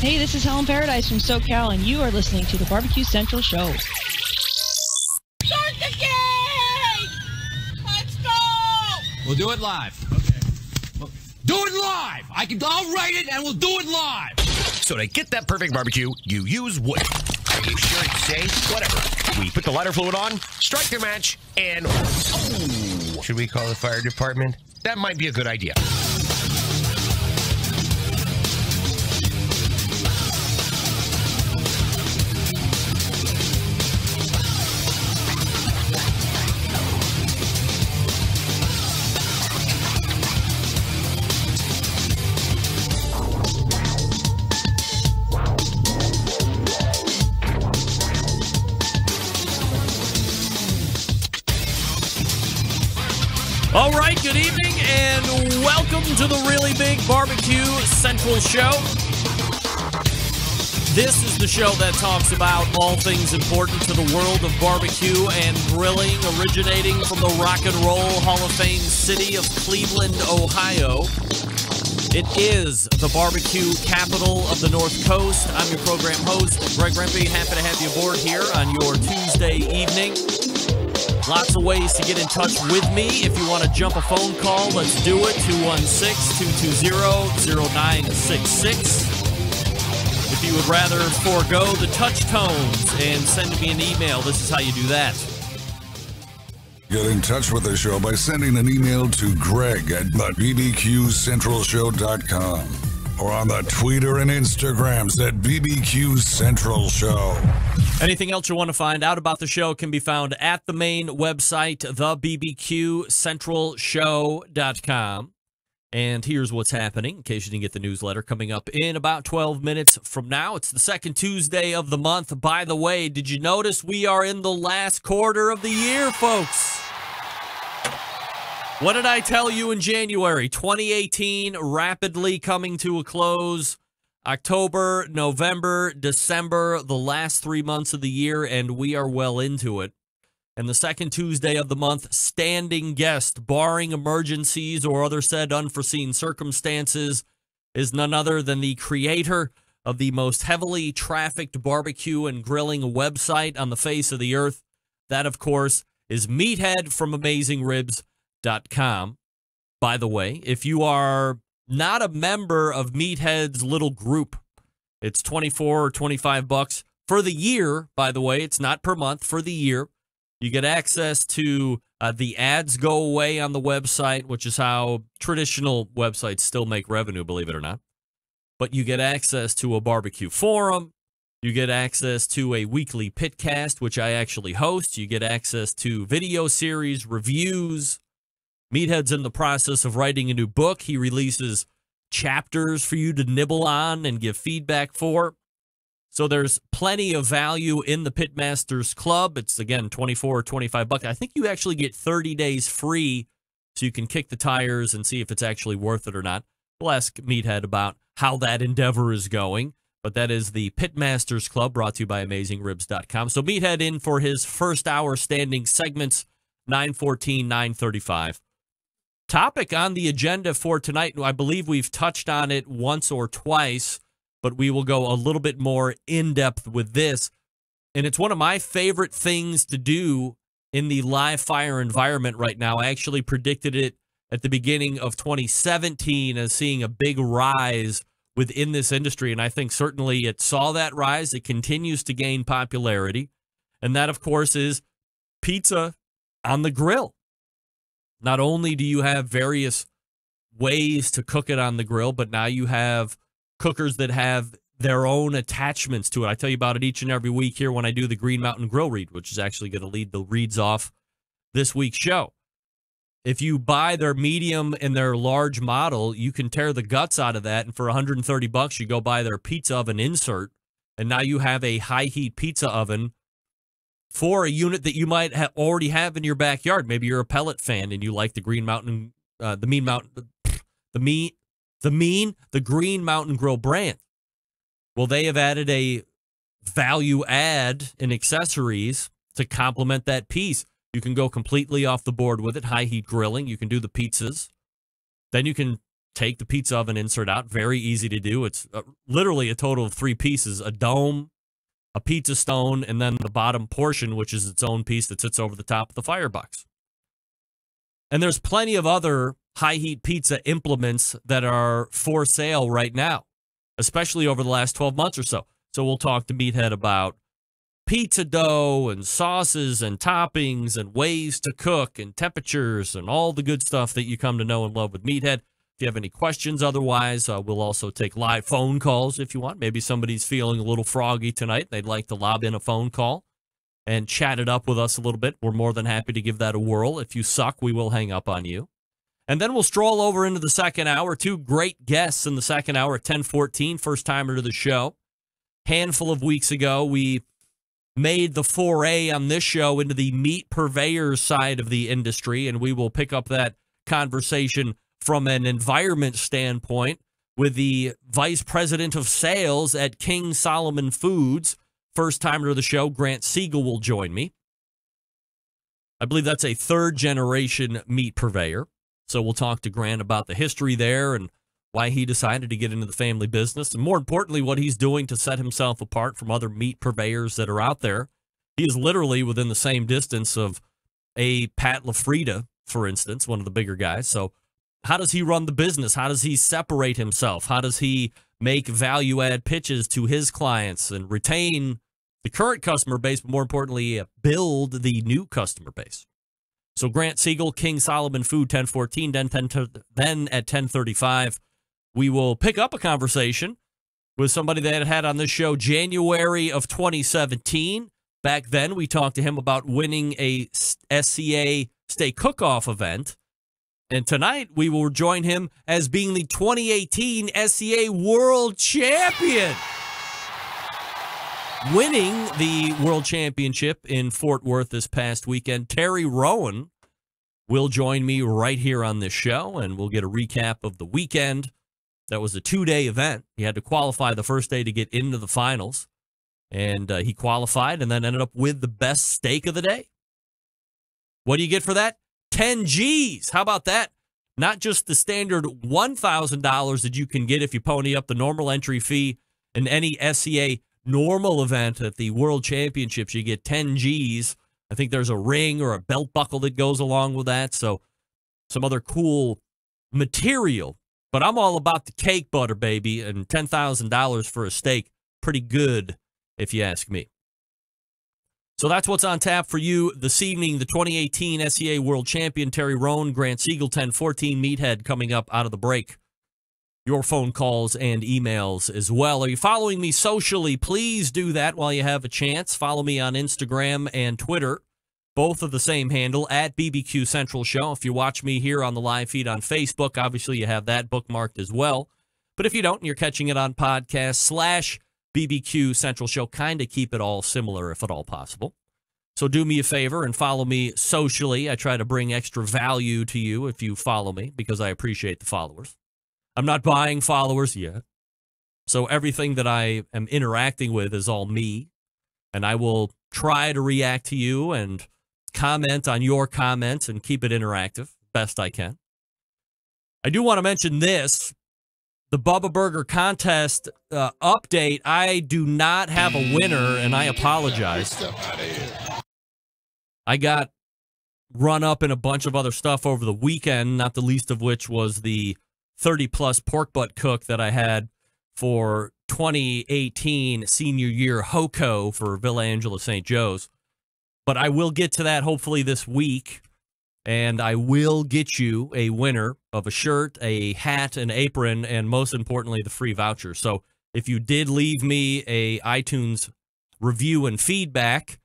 Hey, this is Helen Paradise from SoCal, and you are listening to the Barbecue Central Show. Start the game! Let's go! We'll do it live. Okay. Well, do it live! I'll write it and we'll do it live! So to get that perfect barbecue, you use wood. Are you sure it's safe? Whatever. We put the lighter fluid on, strike the match, and... Oh, should we call the fire department? That might be a good idea. All right, good evening, and welcome to the Really Big Barbecue Central Show. This is the show that talks about all things important to the world of barbecue and grilling, originating from the Rock and Roll Hall of Fame city of Cleveland, Ohio. It is the barbecue capital of the North Coast. I'm your program host, Greg Rempe. Happy to have you aboard here on your Tuesday evening. Lots of ways to get in touch with me. If you want to jump a phone call, let's do it. 216-220-0966. If you would rather forego the touch tones and send me an email, this is how you do that. Get in touch with the show by sending an email to Greg at bbqcentralshow.com or on the Twitter and Instagrams at BBQ Central Show. Anything else you want to find out about the show can be found at the main website, thebbqcentralshow.com. And here's what's happening, in case you didn't get the newsletter, coming up in about 12 minutes from now. It's the second Tuesday of the month. By the way, did you notice we are in the last quarter of the year, folks? What did I tell you in January? 2018 rapidly coming to a close. October, November, December, the last 3 months of the year, and we are well into it. And the second Tuesday of the month, standing guest, barring emergencies or other said unforeseen circumstances, is none other than the creator of the most heavily trafficked barbecue and grilling website on the face of the earth. That, of course, is Meathead from AmazingRibs.com. By the way, if you are not a member of Meathead's little group, it's $24 or $25 for the year. By the way, it's not per month, for the year. You get access to the ads go away on the website, which is how traditional websites still make revenue, believe it or not. But you get access to a barbecue forum. You get access to a weekly pitcast, which I actually host. You get access to video series, reviews. Meathead's in the process of writing a new book. He releases chapters for you to nibble on and give feedback for. So there's plenty of value in the Pitmasters Club. It's, again, $24 or $25. I think you actually get 30 days free, so you can kick the tires and see if it's actually worth it or not. We'll ask Meathead about how that endeavor is going. But that is the Pitmasters Club, brought to you by AmazingRibs.com. So Meathead in for his first hour standing segments, 9:14, 9:35. Topic on the agenda for tonight, I believe we've touched on it once or twice, but we will go a little bit more in-depth with this. And it's one of my favorite things to do in the live fire environment right now. I actually predicted it at the beginning of 2017 as seeing a big rise within this industry, and I think certainly it saw that rise. It continues to gain popularity, and that, of course, is pizza on the grill. Not only do you have various ways to cook it on the grill, but now you have cookers that have their own attachments to it. I tell you about it each and every week here when I do the Green Mountain Grill Read, which is actually going to lead the reads off this week's show. If you buy their medium and their large model, you can tear the guts out of that, and for $130, you go buy their pizza oven insert, and now you have a high-heat pizza oven for a unit that you might already have in your backyard. Maybe you're a pellet fan and you like the Green Mountain, the Green Mountain Grill brand. Well, they have added a value add in accessories to complement that piece. You can go completely off the board with it, high heat grilling. You can do the pizzas. Then you can take the pizza oven insert out. Very easy to do. It's literally a total of 3 pieces: a dome, a pizza stone, and then the bottom portion, which is its own piece that sits over the top of the firebox. And there's plenty of other high-heat pizza implements that are for sale right now, especially over the last 12 months or so. So we'll talk to Meathead about pizza dough and sauces and toppings and ways to cook and temperatures and all the good stuff that you come to know and love with Meathead. If you have any questions otherwise, we'll also take live phone calls if you want. Maybe somebody's feeling a little froggy tonight. They'd like to lob in a phone call and chat it up with us a little bit. We're more than happy to give that a whirl. If you suck, we will hang up on you. And then we'll stroll over into the second hour. 2 great guests in the second hour at 10:14, first-timer to the show. Handful of weeks ago, we made the foray on this show into the meat purveyors side of the industry, and we will pick up that conversation from an environment standpoint with the vice president of sales at King Solomon Foods. First-timer to the show, Grant Siegel, will join me. I believe that's a third-generation meat purveyor. So we'll talk to Grant about the history there and why he decided to get into the family business, and more importantly, what he's doing to set himself apart from other meat purveyors that are out there. He is literally within the same distance of a Pat LaFrida, for instance, one of the bigger guys. So how does he run the business? How does he separate himself? How does he make value-add pitches to his clients and retain the current customer base, but more importantly, build the new customer base? So Grant Siegel, King Solomon Food, 10:14, then at 10:35, we will pick up a conversation with somebody that had on this show January of 2017. Back then, we talked to him about winning a SCA Steak Cook-Off event. And tonight, we will join him as being the 2018 SCA World Champion. Winning the World Championship in Fort Worth this past weekend, Terry Rowan will join me right here on this show, and we'll get a recap of the weekend. That was a 2-day event. He had to qualify the first day to get into the finals, and he qualified and then ended up with the best steak of the day. What do you get for that? 10 G's. How about that? Not just the standard $1,000 that you can get if you pony up the normal entry fee in any SCA normal event at the World Championships. You get 10 G's. I think there's a ring or a belt buckle that goes along with that. So some other cool material. But I'm all about the cake butter, baby, and $10,000 for a steak. Pretty good, if you ask me. So that's what's on tap for you this evening. The 2018 SCA World Champion, Terry Rowan, Grant Siegel, 10:14, Meathead coming up out of the break. Your phone calls and emails as well. Are you following me socially? Please do that while you have a chance. Follow me on Instagram and Twitter, both of the same handle, at BBQ Central Show. If you watch me here on the live feed on Facebook, obviously you have that bookmarked as well. But if you don't and you're catching it on podcast /BBQ Central Show, kind of keep it all similar if at all possible. So do me a favor and follow me socially. I try to bring extra value to you if you follow me because I appreciate the followers. I'm not buying followers yet. So everything that I am interacting with is all me. And I will try to react to you and comment on your comments and keep it interactive best I can. I do want to mention this. The Bubba Burger contest update. I do not have a winner, and I apologize. I got run up in a bunch of other stuff over the weekend, not the least of which was the 30-plus pork butt cook that I had for 2018 senior year HOCO for Villa Angela St. Joe's. But I will get to that hopefully this week, and I will get you a winner of a shirt, a hat, an apron, and most importantly, the free voucher. So if you did leave me a iTunes review and feedback,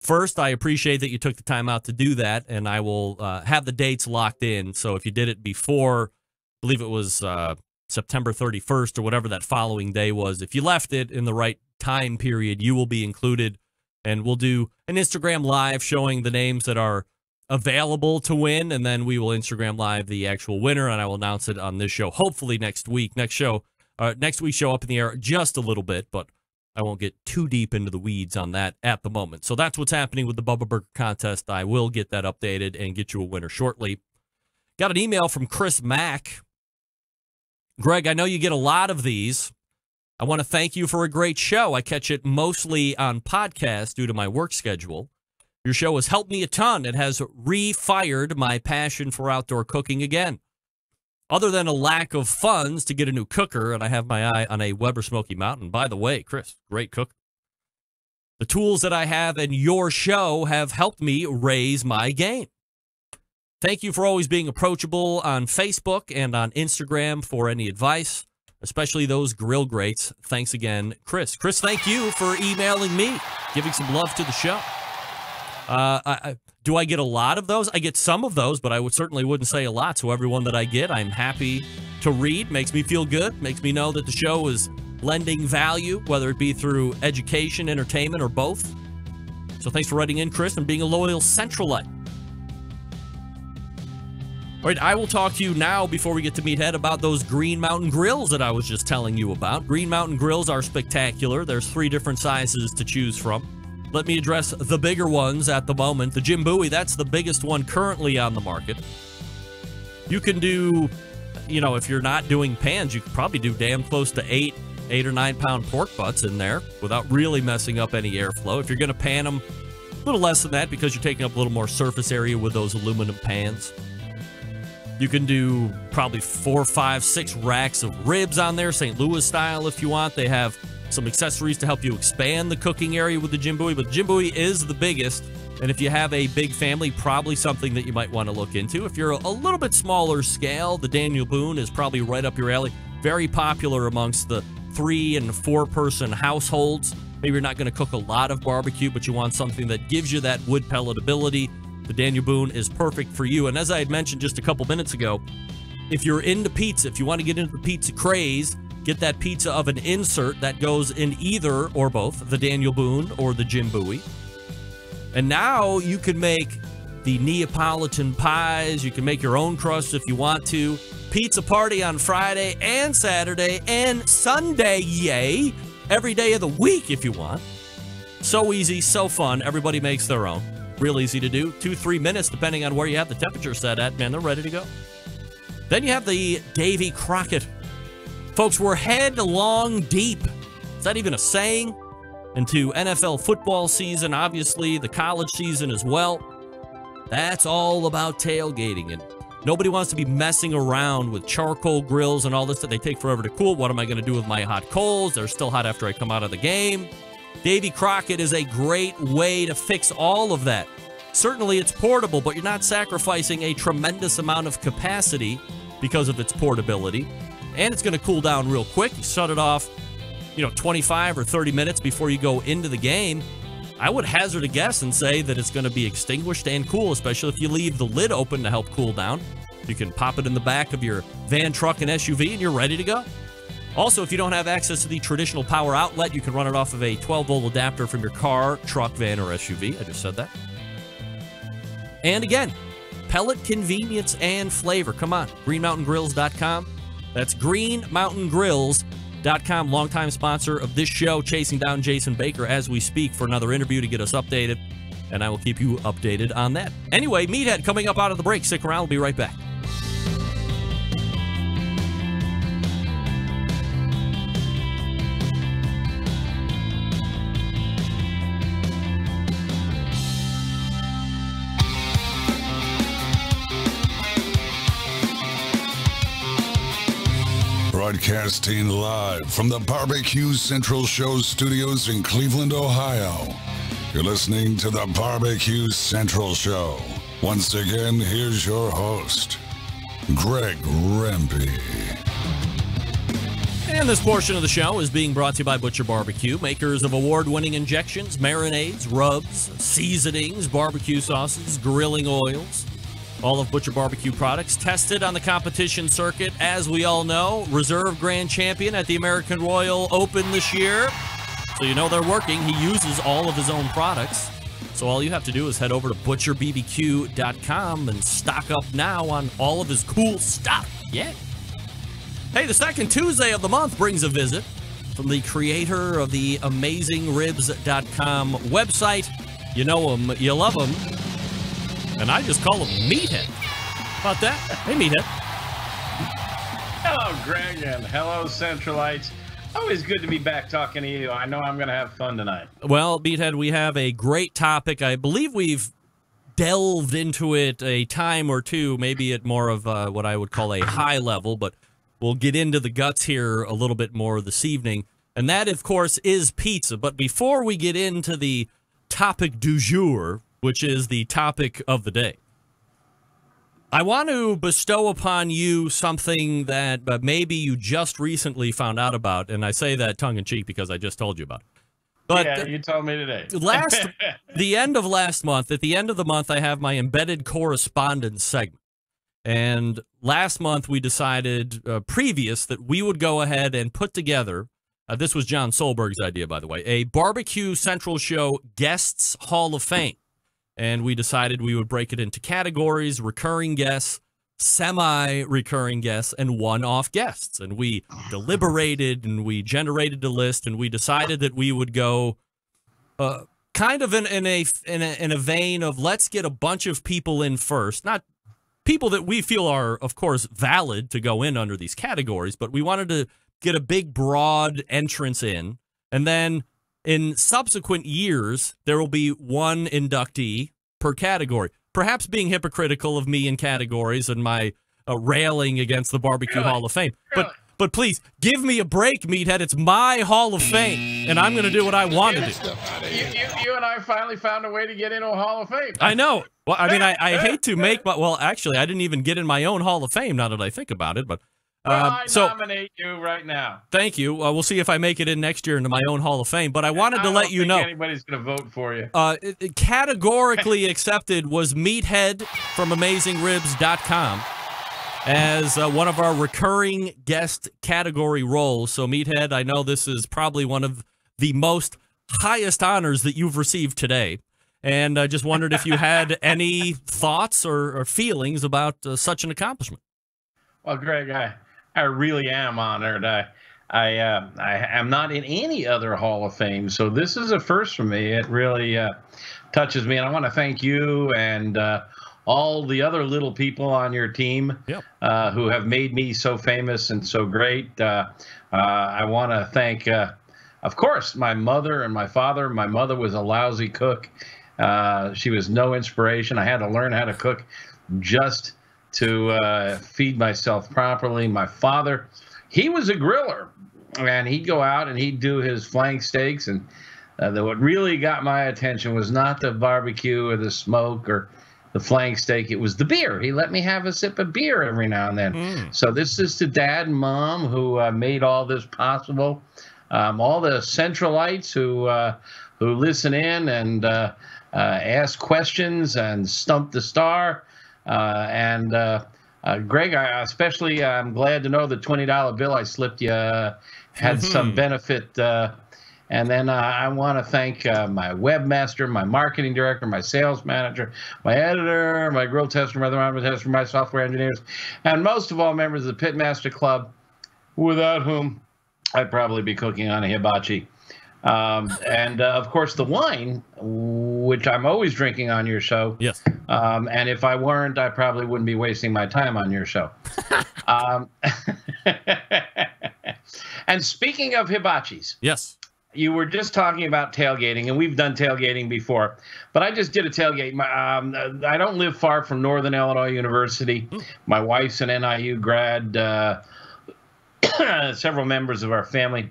first, I appreciate that you took the time out to do that, and I will have the dates locked in. So if you did it before, I believe it was September 31st or whatever that following day was, if you left it in the right time period, you will be included. And we'll do an Instagram Live showing the names that are available to win, and then we will Instagram Live the actual winner, and I will announce it on this show, hopefully next week. Next week's show up in the air just a little bit, but I won't get too deep into the weeds on that at the moment. So that's what's happening with the Bubba Burger contest. I will get that updated and get you a winner shortly. Got an email from Chris Mack. Greg, I know you get a lot of these. I want to thank you for a great show. I catch it mostly on podcast due to my work schedule. Your show has helped me a ton. It has refired my passion for outdoor cooking again. Other than a lack of funds to get a new cooker, and I have my eye on a Weber Smoky Mountain. By the way, Chris, great cook. The tools that I have in your show have helped me raise my game. Thank you for always being approachable on Facebook and on Instagram for any advice, especially those grill greats. Thanks again, Chris. Chris, thank you for emailing me, giving some love to the show. Do I get a lot of those? I get some of those, but I certainly wouldn't say a lot. So everyone that I get, I'm happy to read. Makes me feel good. Makes me know that the show is lending value, whether it be through education, entertainment, or both. So thanks for writing in, Chris, and being a loyal Centralite. All right, I will talk to you now before we get to Meathead about those Green Mountain grills that I was just telling you about. Green Mountain grills are spectacular. There's 3 different sizes to choose from. Let me address the bigger ones at the moment. The Jim Bowie, that's the biggest one currently on the market. You can do, if you're not doing pans, you could probably do damn close to 8 or 9 pound pork butts in there without really messing up any airflow. If you're going to pan them, a little less than that because you're taking up a little more surface area with those aluminum pans. You can do probably 4, 5, 6 racks of ribs on there, St. Louis style if you want. They have some accessories to help you expand the cooking area with the Jim Bowie, but the Jim Bowie is the biggest. And if you have a big family, probably something that you might want to look into. If you're a little bit smaller scale, the Daniel Boone is probably right up your alley. Very popular amongst the 3- and 4-person households. Maybe you're not going to cook a lot of barbecue, but you want something that gives you that wood pelletability. The Daniel Boone is perfect for you. And as I had mentioned just a couple minutes ago, if you're into pizza, if you want to get into the pizza craze, get that pizza oven insert that goes in either or both the Daniel Boone or the Jim Bowie. And now you can make the Neapolitan pies. You can make your own crust if you want to. Pizza party on Friday and Saturday and Sunday, yay! Every day of the week if you want. So easy, so fun. Everybody makes their own. Real easy to do. 2-3 minutes, depending on where you have the temperature set at. Man, they're ready to go. Then you have the Davy Crockett. Folks, we're headlong deep. Is that even a saying? Into NFL football season, obviously, the college season as well. That's all about tailgating. And nobody wants to be messing around with charcoal grills and all this that they take forever to cool. What am I going to do with my hot coals? They're still hot after I come out of the game. Davy Crockett is a great way to fix all of that. Certainly it's portable, but you're not sacrificing a tremendous amount of capacity because of its portability. And it's going to cool down real quick. You shut it off, 25 or 30 minutes before you go into the game. I would hazard a guess and say that it's going to be extinguished and cool, especially if you leave the lid open to help cool down. You can pop it in the back of your van, truck, and SUV, and you're ready to go. Also, if you don't have access to the traditional power outlet, you can run it off of a 12-volt adapter from your car, truck, van, or SUV. I just said that. And again, pellet convenience and flavor. Come on, greenmountaingrills.com. That's greenmountaingrills.com. Longtime sponsor of this show, chasing down Jason Baker as we speak for another interview to get us updated. And I will keep you updated on that. Anyway, Meathead coming up out of the break. Stick around. We'll be right back. Broadcasting live from the BBQ Central Show studios in Cleveland, Ohio. You're listening to the BBQ Central Show. Once again, here's your host, Greg Rempe. And this portion of the show is being brought to you by Butcher Barbecue, makers of award-winning injections, marinades, rubs, seasonings, barbecue sauces, grilling oils. All of Butcher Barbecue products tested on the competition circuit. As we all know, reserve grand champion at the American Royal Open this year. So you know they're working. He uses all of his own products. So all you have to do is head over to butcherbbq.com and stock up now on all of his cool stuff. Yeah. Hey, the second Tuesday of the month brings a visit from the creator of the AmazingRibs.com website. You know him, you love him. And I just call him Meathead. How about that? Hey, Meathead. Hello, Greg, and hello, Centralites. Always good to be back talking to you. I know I'm going to have fun tonight. Well, Meathead, we have a great topic. I believe we've delved into it a time or two, maybe at more of what I would call a high level, but we'll get into the guts here a little bit more this evening. And that, of course, is pizza. But before we get into the topic du jour, which is the topic of the day, I want to bestow upon you something that maybe you just recently found out about, and I say that tongue-in-cheek because I just told you about it. But yeah, you told me today. The end of last month, at the end of the month, I have my embedded correspondence segment. And last month we decided, that we would go ahead and put together, this was John Solberg's idea, by the way, a Barbecue Central Show Guests Hall of Fame. And we decided we would break it into categories: recurring guests, semi-recurring guests, and one-off guests. And we deliberated, and we generated a list, and we decided that we would go kind of in a vein of, let's get a bunch of people in first, not people that we feel are, of course, valid to go in under these categories, but we wanted to get a big, broad entrance in, and then in subsequent years, there will be one inductee per category. Perhaps being hypocritical of me in categories and my railing against the Barbecue Hall of Fame. But please, give me a break, Meathead. It's my Hall of Fame, and I'm going to do what I want to do. You and I finally found a way to get into a Hall of Fame. I know. Well, I mean, I hate to make, but well, actually, I didn't even get in my own Hall of Fame now that I think about it, but I nominate you right now. Thank you. We'll see if I make it in next year into my own Hall of Fame. But I wanted to let you know. Anybody's going to vote for you. Categorically accepted was Meathead from AmazingRibs.com as one of our recurring guest category roles. So, Meathead, I know this is probably one of the most highest honors that you've received today. And I just wondered if you had any thoughts or feelings about such an accomplishment. Well, Greg, I really am honored. I am not in any other Hall of Fame, so this is a first for me. It really touches me, and I want to thank you and all the other little people on your team who have made me so famous and so great. I want to thank, of course, my mother and my father. My mother was a lousy cook. She was no inspiration. I had to learn how to cook just to feed myself properly. My father, he was a griller, and he'd go out and he'd do his flank steaks. And what really got my attention was not the barbecue or the smoke or the flank steak. It was the beer. He let me have a sip of beer every now and then. So this is to Dad and Mom who made all this possible. All the Centralites who listen in and ask questions and stump the star. Greg, I'm glad to know the $20 bill I slipped you had some benefit. And then I want to thank my webmaster, my marketing director, my sales manager, my editor, my grill tester, my thermometer tester, my software engineers, and most of all, members of the Pitmaster Club, without whom I'd probably be cooking on a hibachi. And of course, the wine, which I'm always drinking on your show. Yes. And if I weren't, I probably wouldn't be wasting my time on your show. And speaking of hibachis. Yes. You were just talking about tailgating, and we've done tailgating before. But I just did a tailgate. I don't live far from Northern Illinois University. My wife's an NIU grad. Several members of our family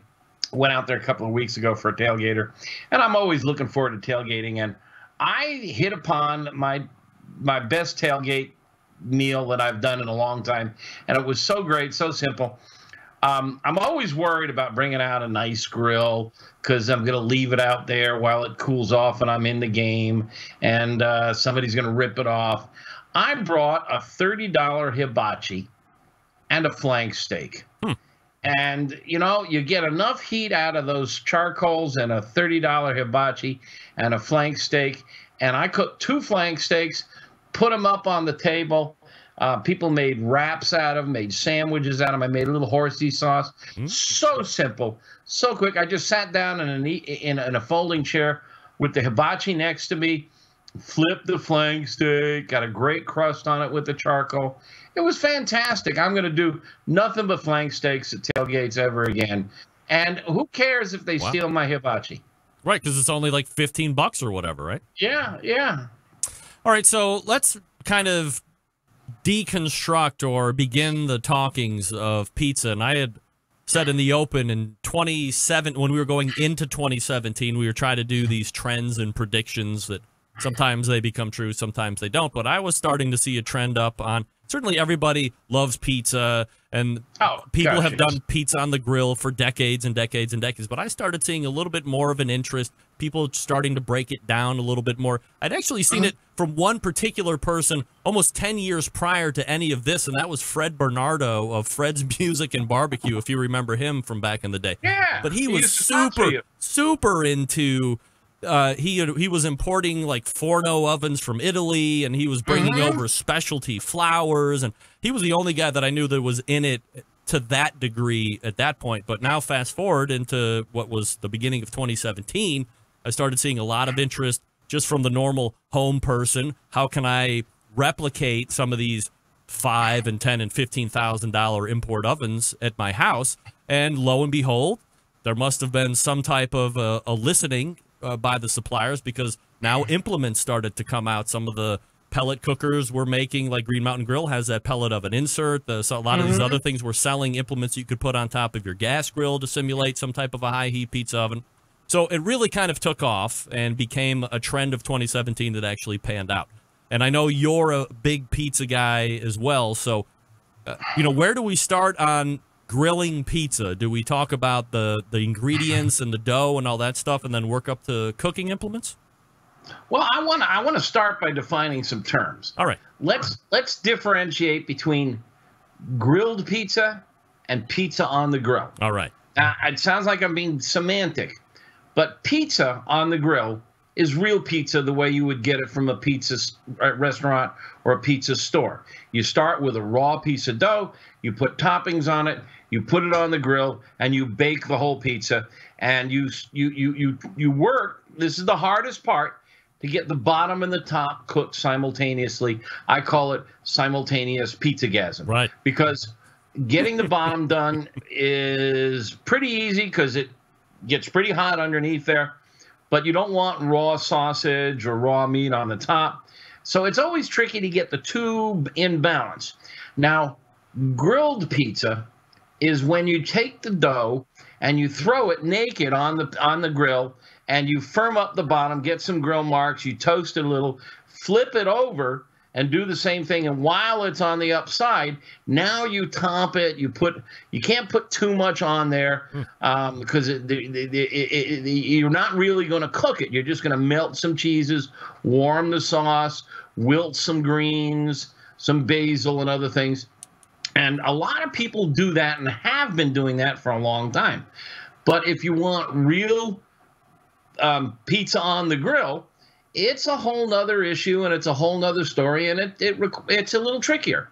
went out there a couple of weeks ago for a tailgater, and I'm always looking forward to tailgating. And I hit upon my best tailgate meal that I've done in a long time, and it was so great, so simple. I'm always worried about bringing out a nice grill because I'm going to leave it out there while it cools off and I'm in the game, and somebody's going to rip it off. I brought a $30 hibachi and a flank steak. And, you know, you get enough heat out of those charcoals and a $30 hibachi and a flank steak. And I cooked 2 flank steaks, put them up on the table. People made wraps out of them, made sandwiches out of them. I made a little horsey sauce. So simple, so quick. I just sat down in a folding chair with the hibachi next to me flipped the flank steak, got a great crust on it with the charcoal. It was fantastic. I'm going to do nothing but flank steaks at tailgates ever again. And who cares if they steal my hibachi? Right, because it's only like $15 or whatever, right? Yeah, yeah. All right, so let's kind of deconstruct or begin the talkings of pizza. And I had said in the open in 27, when we were going into 2017, we were trying to do these trends and predictions that sometimes they become true, sometimes they don't. But I was starting to see a trend up on, certainly everybody loves pizza, and people have done pizza on the grill for decades and decades and decades. But I started seeing a little bit more of an interest, people starting to break it down a little bit more. I'd actually seen it from one particular person almost 10 years prior to any of this, and that was Fred Bernardo of Fred's Music and Barbecue, if you remember him from back in the day. Yeah. But he was super into... he was importing like Forno ovens from Italy, and he was bringing over specialty flours, and he was the only guy that I knew that was in it to that degree at that point. But now fast forward into what was the beginning of 2017, I started seeing a lot of interest just from the normal home person. How can I replicate some of these $5,000 and $10,000 and $15,000 import ovens at my house? And lo and behold, there must have been some type of a listening by the suppliers, because now implements started to come out. Some of the pellet cookers we're making, like Green Mountain Grill has that pellet oven insert. So a lot of these other things we're selling implements you could put on top of your gas grill to simulate some type of a high heat pizza oven. So it really kind of took off and became a trend of 2017 that actually panned out. And I know you're a big pizza guy as well. So, where do we start on grilling pizza? Do we talk about the ingredients and the dough and all that stuff, and then work up to cooking implements? Well, I want to start by defining some terms. All right. Let's differentiate between grilled pizza and pizza on the grill. All right. Now, it sounds like I'm being semantic, but pizza on the grill is real pizza the way you would get it from a pizza restaurant or a pizza store. You start with a raw piece of dough, you put toppings on it, you put it on the grill, and you bake the whole pizza. And you work. This is the hardest part, to get the bottom and the top cooked simultaneously. I call it simultaneous pizzagasm. Right. Because getting the bottom done is pretty easy because it gets pretty hot underneath there. But you don't want raw sausage or raw meat on the top. So it's always tricky to get the two in balance. Now, grilled pizza is when you take the dough and you throw it naked on the grill, and you firm up the bottom, get some grill marks, you toast it a little, flip it over, and do the same thing. And while it's on the upside, now you top it. You can't put too much on there because you're not really going to cook it. You're just going to melt some cheeses, warm the sauce, wilt some greens, some basil and other things. And a lot of people do that and have been doing that for a long time. But if you want real pizza on the grill, it's a whole nother issue, and it's a whole nother story, and it's a little trickier.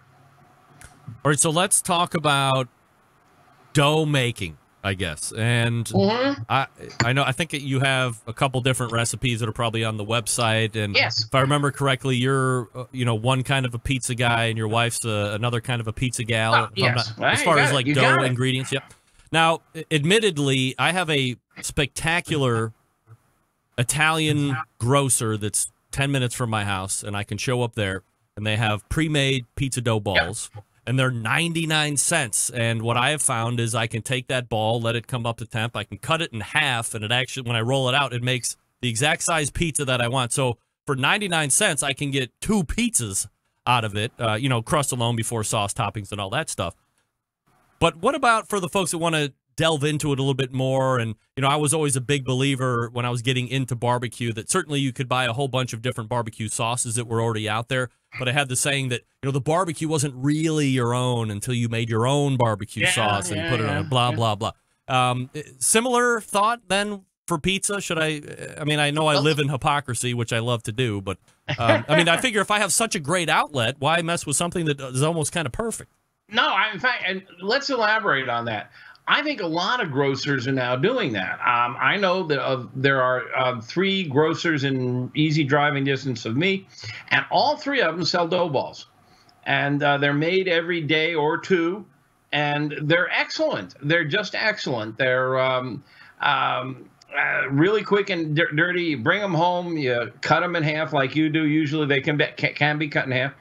All right, so let's talk about dough making, I guess. And I think that you have a couple different recipes that are probably on the website. And yes, if I remember correctly, you're one kind of a pizza guy, and your wife's another kind of a pizza gal. Yes, as far as like dough ingredients. Yep. Now, admittedly, I have a spectacular Italian grocer that's 10 minutes from my house, and I can show up there, and they have pre-made pizza dough balls, and they're 99 cents. And what I have found is I can take that ball, let it come up to temp, I can cut it in half, and it actually, when I roll it out, it makes the exact size pizza that I want. So for 99 cents, I can get 2 pizzas out of it, crust alone before sauce, toppings, and all that stuff. But what about for the folks that want to delve into it a little bit more? And, I was always a big believer when I was getting into barbecue that certainly you could buy a whole bunch of different barbecue sauces that were already out there. But I had the saying that, the barbecue wasn't really your own until you made your own barbecue sauce and put it on it, blah, blah, blah. Similar thought then for pizza? I know I live in hypocrisy, which I love to do, but I figure if I have such a great outlet, why mess with something that is almost kind of perfect? No, in fact, and let's elaborate on that. I think a lot of grocers are now doing that. I know that there are 3 grocers in easy driving distance of me, and all 3 of them sell dough balls. And they're made every day or 2, and they're excellent. They're just excellent. They're really quick and dirty. You bring them home, you cut them in half like you do. Usually they can be cut in half.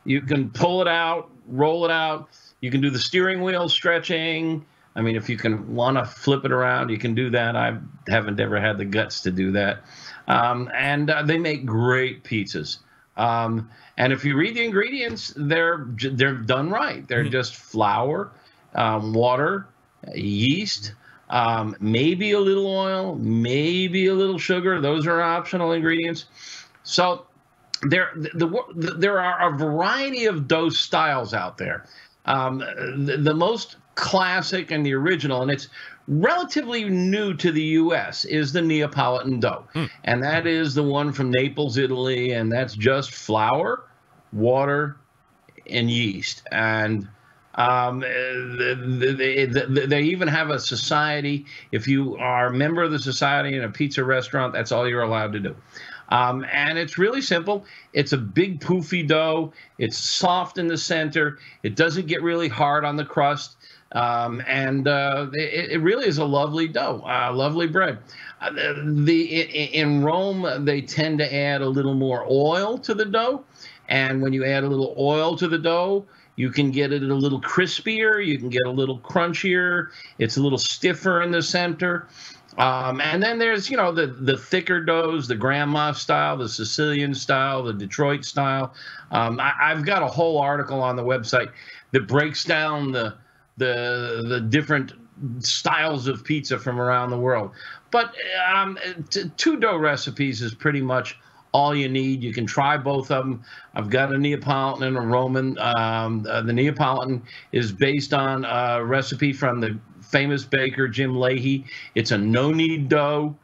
You can pull it out, roll it out. You can do the steering wheel stretching. I mean, if you want to flip it around, you can do that. I haven't ever had the guts to do that. And they make great pizzas. And if you read the ingredients, they're done right. They're just flour, water, yeast, maybe a little oil, maybe a little sugar. Those are optional ingredients. So there are a variety of dough styles out there. The most classic and the original, and it's relatively new to the U.S., is the Neapolitan dough. And that is the one from Naples, Italy, and that's just flour, water, and yeast. And they even have a society. If you are a member of the society in a pizza restaurant, that's all you're allowed to do. And it's really simple. It's a big poofy dough. It's soft in the center. It doesn't get really hard on the crust. It really is a lovely dough, lovely bread. In Rome, they tend to add a little more oil to the dough. And when you add a little oil to the dough, you can get it a little crispier. You can get a little crunchier. It's a little stiffer in the center. And then there's, the thicker doughs, the grandma style, the Sicilian style, the Detroit style. I've got a whole article on the website that breaks down the different styles of pizza from around the world. But 2 dough recipes is pretty much all you need. You can try both of them. I've got a Neapolitan and a Roman. The Neapolitan is based on a recipe from the famous baker Jim Leahy. It's a no-knead dough.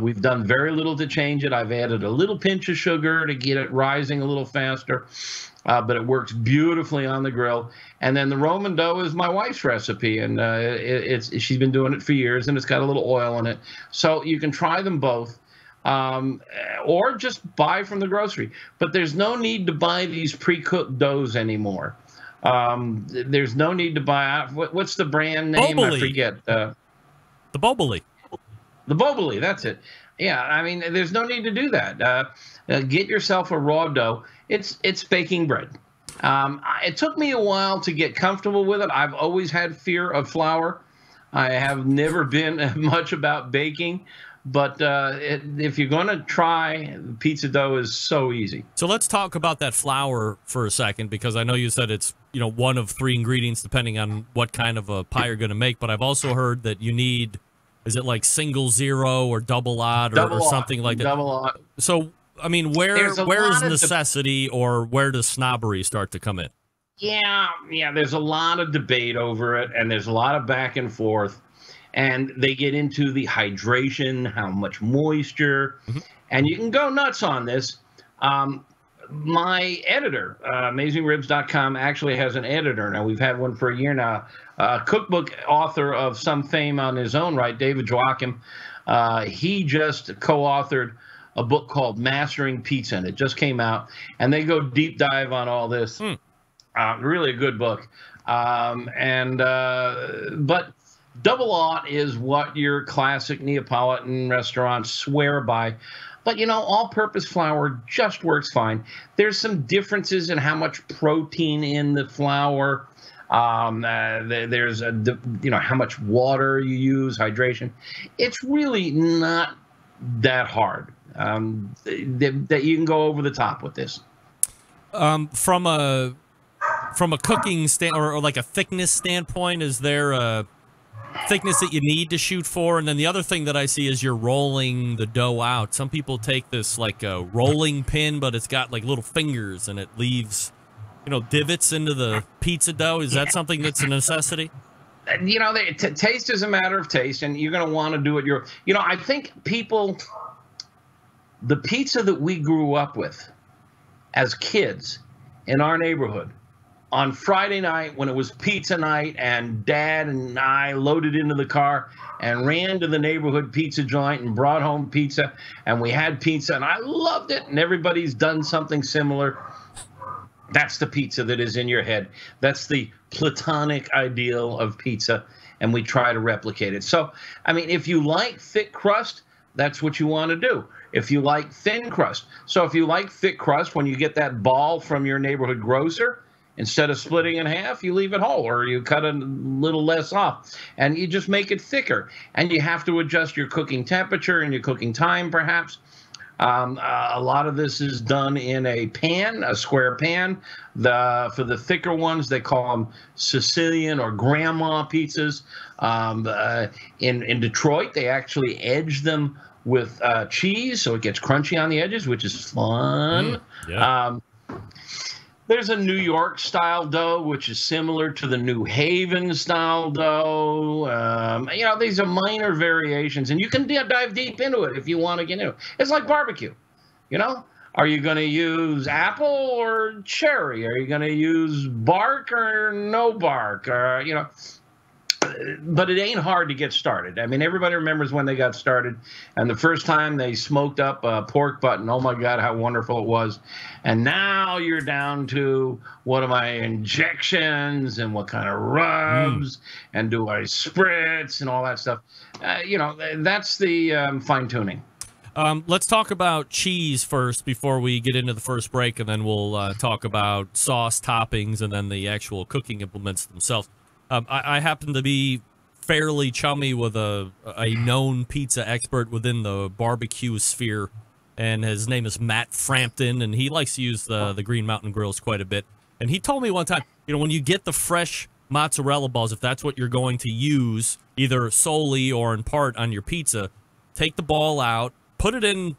We've done very little to change it. I've added a little pinch of sugar to get it rising a little faster. But it works beautifully on the grill. And then the Roman dough is my wife's recipe, and she's been doing it for years, and it's got a little oil in it. So you can try them both, or just buy from the grocery. But there's no need to buy these pre-cooked doughs anymore. There's no need to buy. What's the brand name? Boboli. I forget. The Boboli. The Boboli, that's it. Yeah, I mean, there's no need to do that. Get yourself a raw dough. It's baking bread. It took me a while to get comfortable with it. I've always had fear of flour. I have never been much about baking. But if you're going to try, pizza dough is so easy. So let's talk about that flour for a second, because I know you said it's one of 3 ingredients depending on what kind of a pie you're going to make. But I've also heard that you need, is it like single zero or double odd or something like that? Double odd. So, I mean, where is necessity or where does snobbery start to come in? Yeah, there's a lot of debate over it, and there's a lot of back and forth. And they get into the hydration, how much moisture, and you can go nuts on this. My editor, AmazingRibs.com, actually has an editor. Now, we've had one for a year now. Cookbook author of some fame on his own right, David Joachim. He just co-authored a book called Mastering Pizza, and it just came out. And they go deep dive on all this. Really a good book. But double aught is what your classic Neapolitan restaurants swear by. But, all-purpose flour just works fine. There's some differences in how much protein in the flour. There's how much water you use, hydration. It's really not that hard. That you can go over the top with this. From a cooking or like a thickness standpoint, is there a thickness that you need to shoot for? And then the other thing that I see is you're rolling the dough out. Some people take this like a rolling pin, but it's got like little fingers and it leaves, divots into the pizza dough. Is that something that's a necessity? Taste is a matter of taste, and you're going to want to do it I think the pizza that we grew up with as kids in our neighborhood on Friday night when it was pizza night, and Dad and I loaded into the car and ran to the neighborhood pizza joint and brought home pizza, and we had pizza, and I loved it, and everybody's done something similar. That's the pizza that is in your head. That's the platonic ideal of pizza, and we try to replicate it. So, I mean, if you like thick crust, that's what you want to do. If you like thin crust. So if you like thick crust, when you get that ball from your neighborhood grocer, instead of splitting in half, you leave it whole, or you cut a little less off, and you just make it thicker. And you have to adjust your cooking temperature and your cooking time, perhaps. A lot of this is done in a pan, a square pan. For the thicker ones, they call them Sicilian or grandma pizzas. In Detroit, they actually edge them with cheese, so it gets crunchy on the edges, which is fun. Yeah. There's a New York style dough, which is similar to the New Haven style dough. You know, these are minor variations, and you can dive deep into it if you want to get into it. It's like barbecue, you know? Are you going to use apple or cherry? Are you going to use bark or no bark? You know, but it ain't hard to get started. I mean, everybody remembers when they got started, and the first time they smoked up a pork butt, and oh my God, how wonderful it was. And now you're down to, what are my injections and what kind of rubs and do I spritz and all that stuff. You know, that's the fine tuning. Let's talk about cheese first before we get into the first break, and then we'll talk about sauce toppings and then the actual cooking implements themselves. I happen to be fairly chummy with a known pizza expert within the barbecue sphere, and his name is Matt Frampton, and he likes to use the Green Mountain Grills quite a bit. And he told me one time, you know, when you get the fresh mozzarella balls, if that's what you're going to use, either solely or in part on your pizza, take the ball out, put it in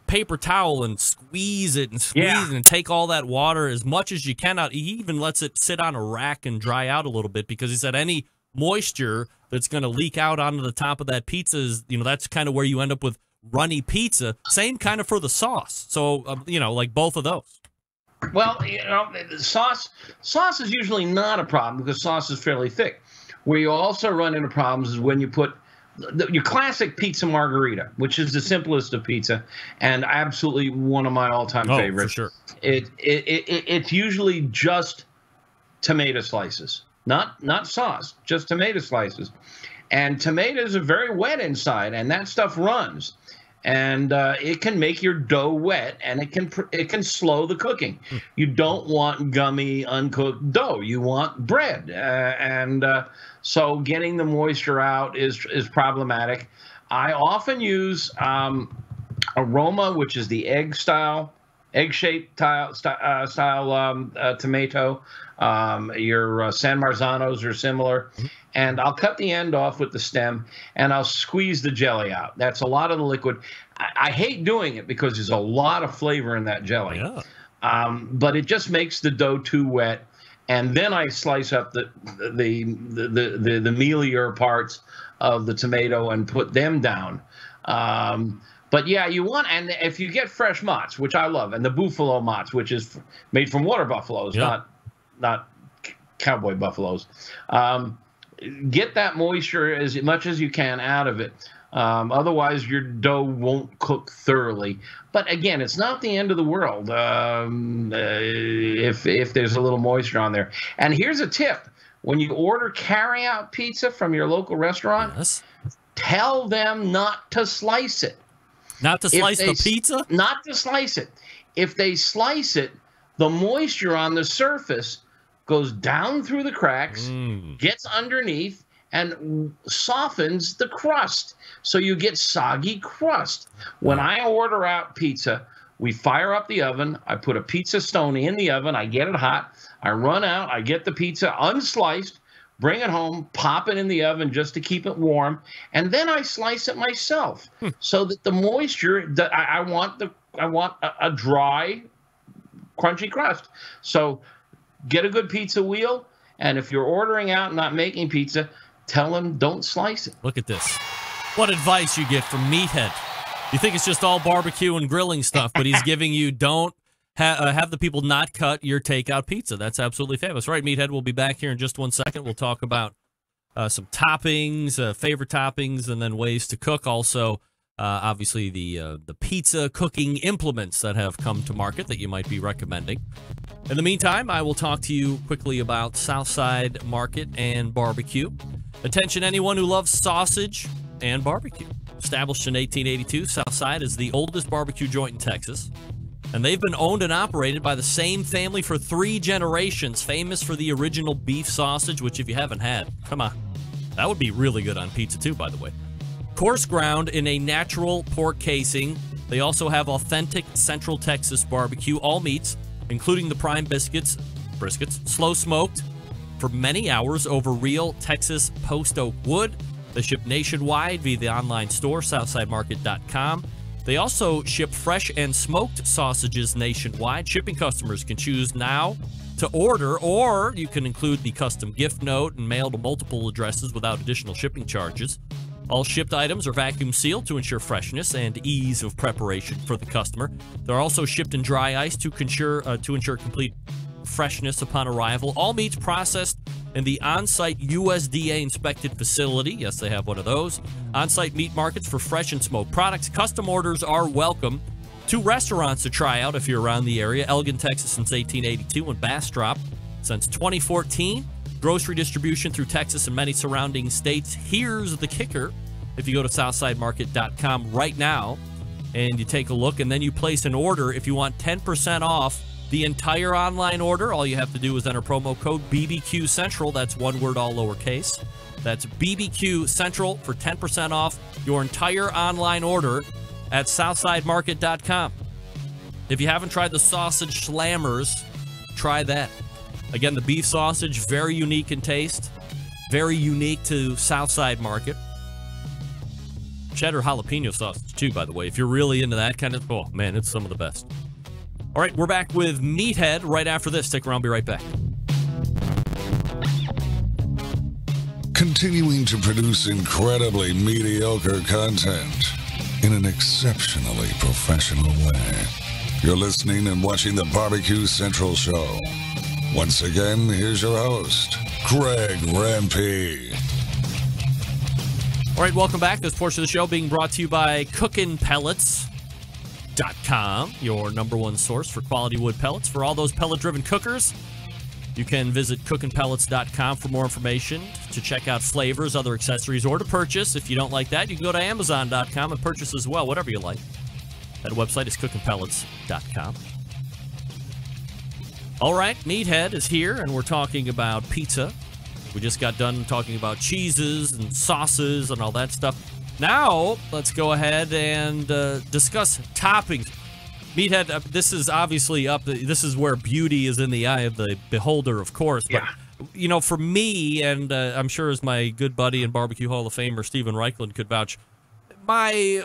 paper towel and squeeze it and take all that water as much as you can out. He even lets it sit on a rack and dry out a little bit, because he said any moisture that's going to leak out onto the top of that pizza is, you know, that's kind of where you end up with runny pizza. Same kind of for the sauce. So, you know, like both of those. Well, you know, sauce is usually not a problem because sauce is fairly thick. Where you also run into problems is when you put your classic pizza margherita, which is the simplest of pizza, and absolutely one of my all-time favorites. For sure. It's usually just tomato slices, not sauce, just tomato slices, and tomatoes are very wet inside, and that stuff runs, and it can make your dough wet, and it can slow the cooking. You don't want gummy, uncooked dough. You want bread, so getting the moisture out is problematic. I often use aroma, which is the egg-shaped style tomato. Your San Marzanos are similar. And I'll cut the end off with the stem, and I'll squeeze the jelly out. That's a lot of the liquid. I hate doing it because there's a lot of flavor in that jelly. Yeah. But it just makes the dough too wet. And then I slice up the mealier parts of the tomato and put them down. But yeah, you want, and if you get fresh mozz, which I love, and the buffalo mozz, which is made from water buffaloes, not cowboy buffaloes, get that moisture as much as you can out of it. Otherwise, your dough won't cook thoroughly. But again, it's not the end of the world if there's a little moisture on there. And here's a tip. When you order carry-out pizza from your local restaurant, tell them not to slice it. Not to slice the pizza? Not to slice it. If they slice it, the moisture on the surface goes down through the cracks, gets underneath, and softens the crust. So you get soggy crust. When I order out pizza, we fire up the oven. I put a pizza stone in the oven. I get it hot. I run out. I get the pizza unsliced, bring it home, pop it in the oven just to keep it warm, and then I slice it myself so that the moisture that I want a dry, crunchy crust. So get a good pizza wheel, and if you're ordering out and not making pizza, tell them don't slice it. Look at this. What advice you get from Meathead. You think it's just all barbecue and grilling stuff, but he's giving you don't have the people not cut your takeout pizza. That's absolutely fabulous. Right, Meathead, we'll be back here in just 1 second. We'll talk about some toppings, favorite toppings, and then ways to cook. Also, obviously, the pizza cooking implements that have come to market that you might be recommending. In the meantime, I will talk to you quickly about Southside Market and Barbecue. Attention anyone who loves sausage and barbecue. Established in 1882, Southside is the oldest barbecue joint in Texas. And they've been owned and operated by the same family for 3 generations, famous for the original beef sausage, which if you haven't had, come on. That would be really good on pizza too, by the way. Coarse ground in a natural pork casing. They also have authentic Central Texas barbecue, all meats, including the prime briskets, slow smoked for many hours over real Texas post oak wood. They ship nationwide via the online store, southsidemarket.com. They also ship fresh and smoked sausages nationwide. Shipping customers can choose now to order, or you can include the custom gift note and mail to multiple addresses without additional shipping charges. All shipped items are vacuum sealed to ensure freshness and ease of preparation for the customer. They're also shipped in dry ice to ensure complete freshness upon arrival. All meats processed in the on-site USDA inspected facility. Yes, they have one of those. On-site meat markets for fresh and smoked products. Custom orders are welcome. 2 restaurants to try out if you're around the area. Elgin, Texas since 1882 and Bastrop since 2014. Grocery distribution through Texas and many surrounding states. Here's the kicker. If you go to southsidemarket.com right now and you take a look and then you place an order, if you want 10% off the entire online order, all you have to do is enter promo code BBQ Central. That's one word, all lowercase. That's BBQ Central for 10% off your entire online order at southsidemarket.com. If you haven't tried the sausage slammers, try that. Again, the beef sausage, very unique in taste, very unique to Southside Market. Cheddar jalapeno sausage, too, by the way. If you're really into that kind of, oh, man, it's some of the best. All right, we're back with Meathead right after this. Stick around, be right back. Continuing to produce incredibly mediocre content in an exceptionally professional way. You're listening and watching the Barbecue Central Show. Once again, here's your host, Greg Rampey. All right, welcome back. This portion of the show being brought to you by cookinpellets.com, your #1 source for quality wood pellets. For all those pellet-driven cookers, you can visit cookinpellets.com for more information, to check out flavors, other accessories, or to purchase. If you don't like that, you can go to amazon.com and purchase as well, whatever you like. That website is cookinpellets.com. All right, Meathead is here, and we're talking about pizza. We just got done talking about cheeses and sauces and all that stuff. Now, let's go ahead and discuss toppings. Meathead, this is obviously this is where beauty is in the eye of the beholder, of course. But, you know, for me, and I'm sure as my good buddy and Barbecue Hall of Famer Stephen Reichland could vouch, my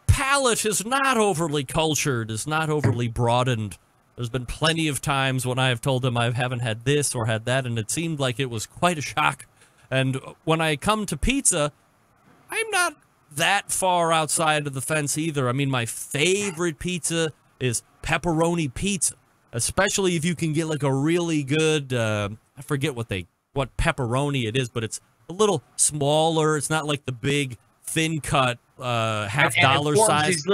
palate is not overly cultured, is not overly broadened. There's been plenty of times when I have told him I haven't had this or had that, and it seemed like it was quite a shock. And when I come to pizza, I'm not that far outside of the fence either. I mean, my favorite pizza is pepperoni pizza, especially if you can get like a really good, I forget what pepperoni it is, but it's a little smaller. It's not like the big, thin cut, $half size.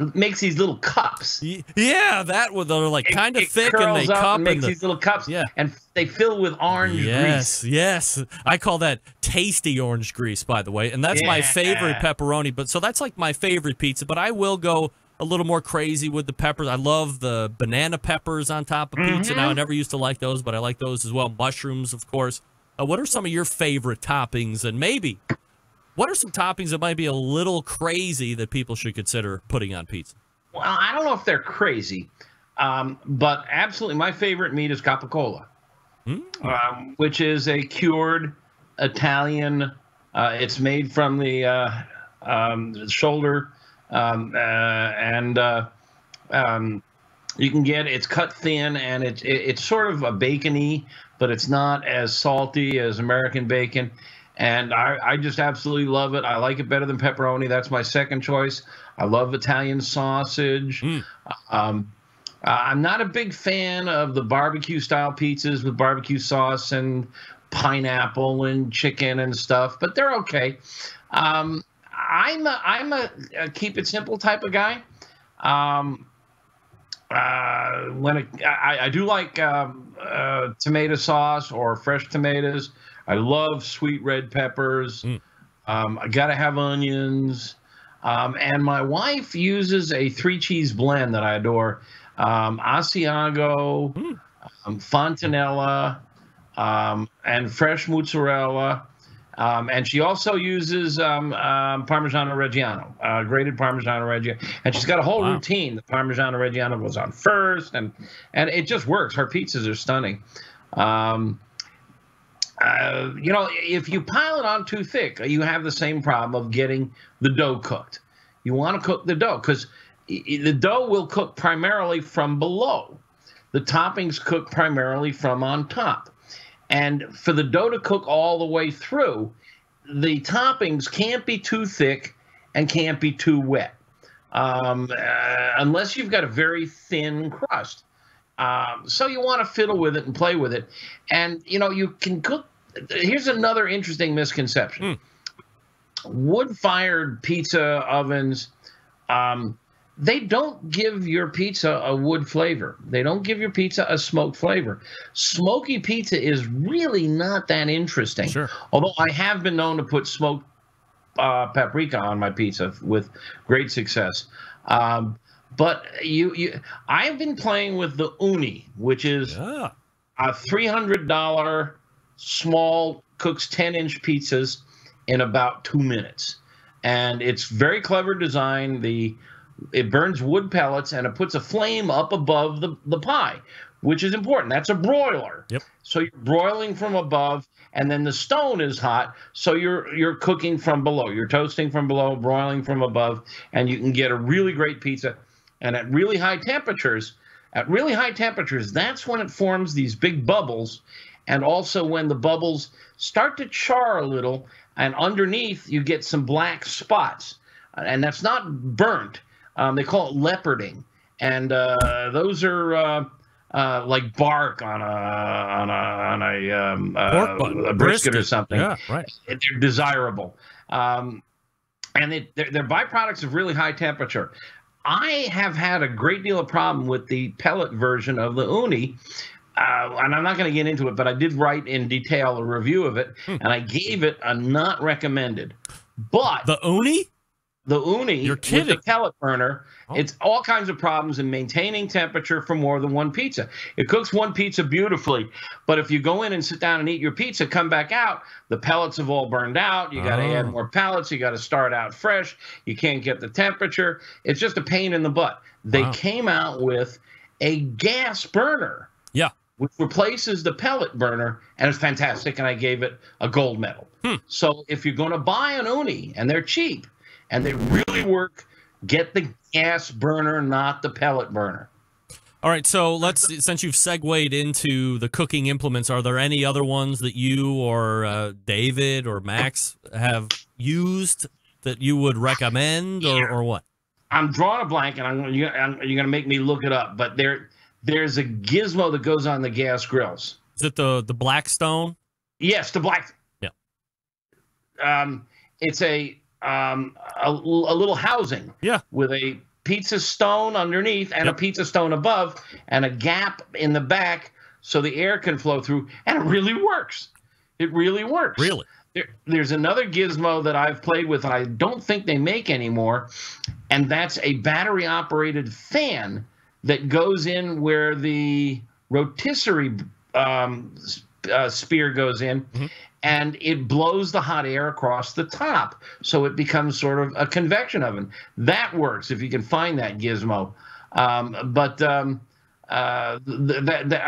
It makes these little cups. Yeah, that one. They're like kind of thick, and they cup and makes these little cups. Yeah, and they fill with orange grease. Yes, I call that tasty orange grease, by the way, and that's my favorite pepperoni. But so that's like my favorite pizza. But I will go a little more crazy with the peppers. I love the banana peppers on top of pizza. Now, I never used to like those, but I like those as well. Mushrooms, of course. What are some of your favorite toppings, and maybe what are some toppings that might be a little crazy that people should consider putting on pizza? Well, I don't know if they're crazy, but absolutely my favorite meat is capicola, which is a cured Italian. It's made from the shoulder, and you can get it's cut thin, and it's sort of a bacony, but it's not as salty as American bacon. And I just absolutely love it. I like it better than pepperoni. That's my second choice. I love Italian sausage. I'm not a big fan of the barbecue style pizzas with barbecue sauce and pineapple and chicken and stuff, but they're okay. I'm a keep it simple type of guy. I do like tomato sauce or fresh tomatoes. I love sweet red peppers. I gotta have onions. And my wife uses a 3-cheese blend that I adore. Asiago, Fontanella, and fresh mozzarella. And she also uses Parmigiano Reggiano, grated Parmigiano Reggiano. And she's got a whole routine. The Parmigiano Reggiano goes on first, and it just works. Her pizzas are stunning. If you pile it on too thick, you have the same problem of getting the dough cooked. You want to cook the dough because the dough will cook primarily from below. The toppings cook primarily from on top. And for the dough to cook all the way through, the toppings can't be too thick and can't be too wet, unless you've got a very thin crust. So you want to fiddle with it and play with it. And, you can cook. Here's another interesting misconception. Wood-fired pizza ovens, they don't give your pizza a wood flavor. They don't give your pizza a smoked flavor. Smoky pizza is really not that interesting. Sure. Although I have been known to put smoked paprika on my pizza with great success. But I've been playing with the uni, which is a $300 small, cooks 10-inch pizzas in about 2 minutes. And it's very clever design. It burns wood pellets and it puts a flame up above the pie, which is important. That's a broiler. Yep. So you're broiling from above, and then the stone is hot, so you're cooking from below. You're toasting from below, broiling from above, and you can get a really great pizza. And at really high temperatures, that's when it forms these big bubbles, and also when the bubbles start to char a little, and underneath you get some black spots, and that's not burnt. They call it leoparding, and those are like bark on a brisket or something. Yeah, right. They're desirable, and they're byproducts of really high temperature. I have had a great deal of problem with the pellet version of the uni. And I'm not going to get into it, but I did write in detail a review of it, and I gave it a not recommended. But the uni? The uni, you're kidding. With the pellet burner, it's all kinds of problems in maintaining temperature for more than one pizza. It cooks one pizza beautifully, but if you go in and sit down and eat your pizza, come back out, the pellets have all burned out. You got to add more pellets. You got to start out fresh. You can't get the temperature. It's just a pain in the butt. They came out with a gas burner. Yeah. Which replaces the pellet burner, and it's fantastic, and I gave it a gold medal. So if you're going to buy an uni, and they're cheap, and they really work, get the gas burner, not the pellet burner. All right, so since you've segued into the cooking implements, are there any other ones that you or David or Max have used that you would recommend, or what? I'm drawing a blank, and you're going to make me look it up, but there's a gizmo that goes on the gas grills. Is it the Blackstone? Yes, the Black. Yeah. It's a little housing. Yeah. With a pizza stone underneath and a pizza stone above and a gap in the back so the air can flow through, and it really works. It really works. Really? There's another gizmo that I've played with, and I don't think they make anymore, and that's a battery-operated fan that goes in where the rotisserie spear goes in, and it blows the hot air across the top, so it becomes sort of a convection oven. That works if you can find that gizmo. I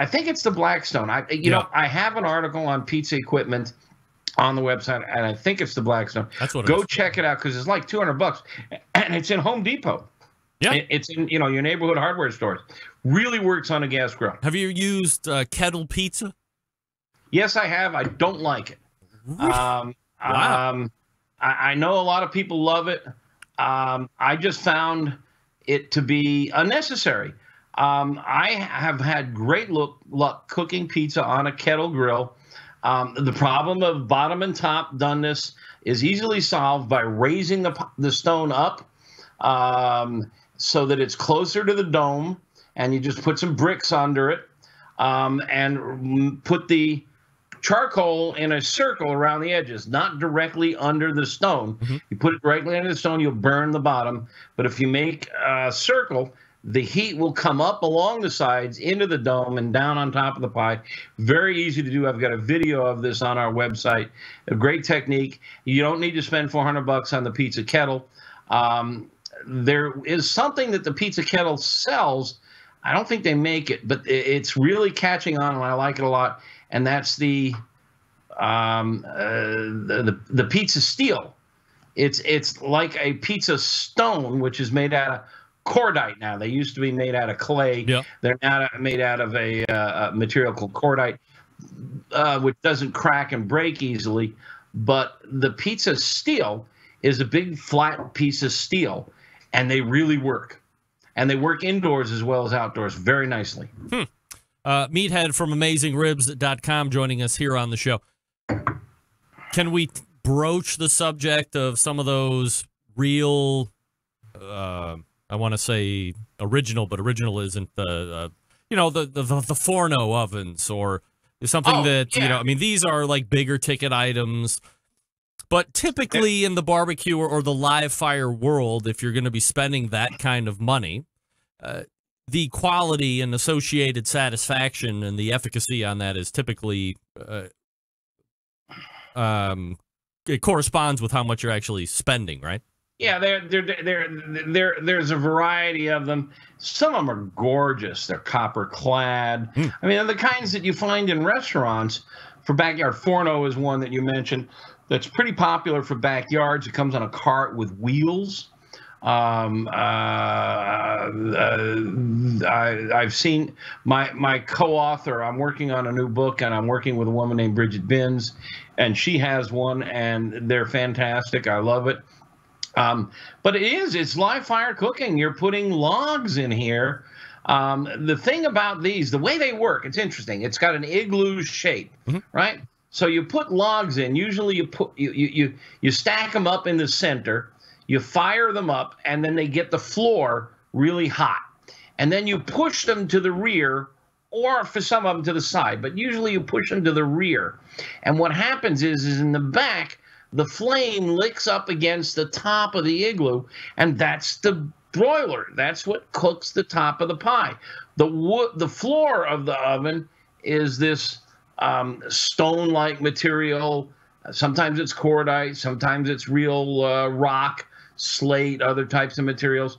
think it's the Blackstone. I have an article on pizza equipment on the website, and I think it's the Blackstone. That's what. Go check it out because it's like $200, and it's in Home Depot. Yeah, it's in your neighborhood hardware stores. Really works on a gas grill. Have you used kettle pizza? Yes, I have. I don't like it. Wow. I know a lot of people love it. I just found it to be unnecessary. I have had great luck cooking pizza on a kettle grill. The problem of bottom and top doneness is easily solved by raising the stone up so that it's closer to the dome, and you just put some bricks under it and put the charcoal in a circle around the edges, not directly under the stone. Mm-hmm. You put it directly under the stone, you'll burn the bottom. But if you make a circle, the heat will come up along the sides into the dome and down on top of the pie. Very easy to do. I've got a video of this on our website. A great technique. You don't need to spend $400 on the pizza kettle. There is something that the pizza kettle sells. I don't think they make it, but it's really catching on, and I like it a lot. And that's the pizza steel. It's like a pizza stone, which is made out of cordite now. They used to be made out of clay. Yep. They're now made out of a material called cordite, which doesn't crack and break easily. But the pizza steel is a big flat piece of steel, and they really work. And they work indoors as well as outdoors very nicely. Meathead from AmazingRibs.com joining us here on the show. Can we broach the subject of some of those real, I want to say original, but original isn't the Forno ovens or something these are like bigger ticket items. But typically in the barbecue or the live fire world, if you're going to be spending that kind of money, the quality and associated satisfaction and the efficacy on that is typically it corresponds with how much you're actually spending, right? Yeah, there's a variety of them. Some of them are gorgeous. They're copper clad. I mean, they're the kinds that you find in restaurants for backyard. Forno is one that you mentioned that's pretty popular for backyards. It comes on a cart with wheels. I've seen my co-author. I'm working on a new book, and I'm working with a woman named Bridget Binns, and she has one, and they're fantastic. I love it. But it's live fire cooking. You're putting logs in here. The thing about these, the way they work, it's interesting. It's got an igloo shape, right? So you put logs in. Usually you stack them up in the center. You fire them up, and then they get the floor really hot. And then you push them to the rear, or for some of them to the side. But usually you push them to the rear. And what happens is in the back, the flame licks up against the top of the igloo, and that's the broiler. That's what cooks the top of the pie. The floor of the oven is this stone-like material. Sometimes it's cordite, sometimes it's real rock, slate, other types of materials,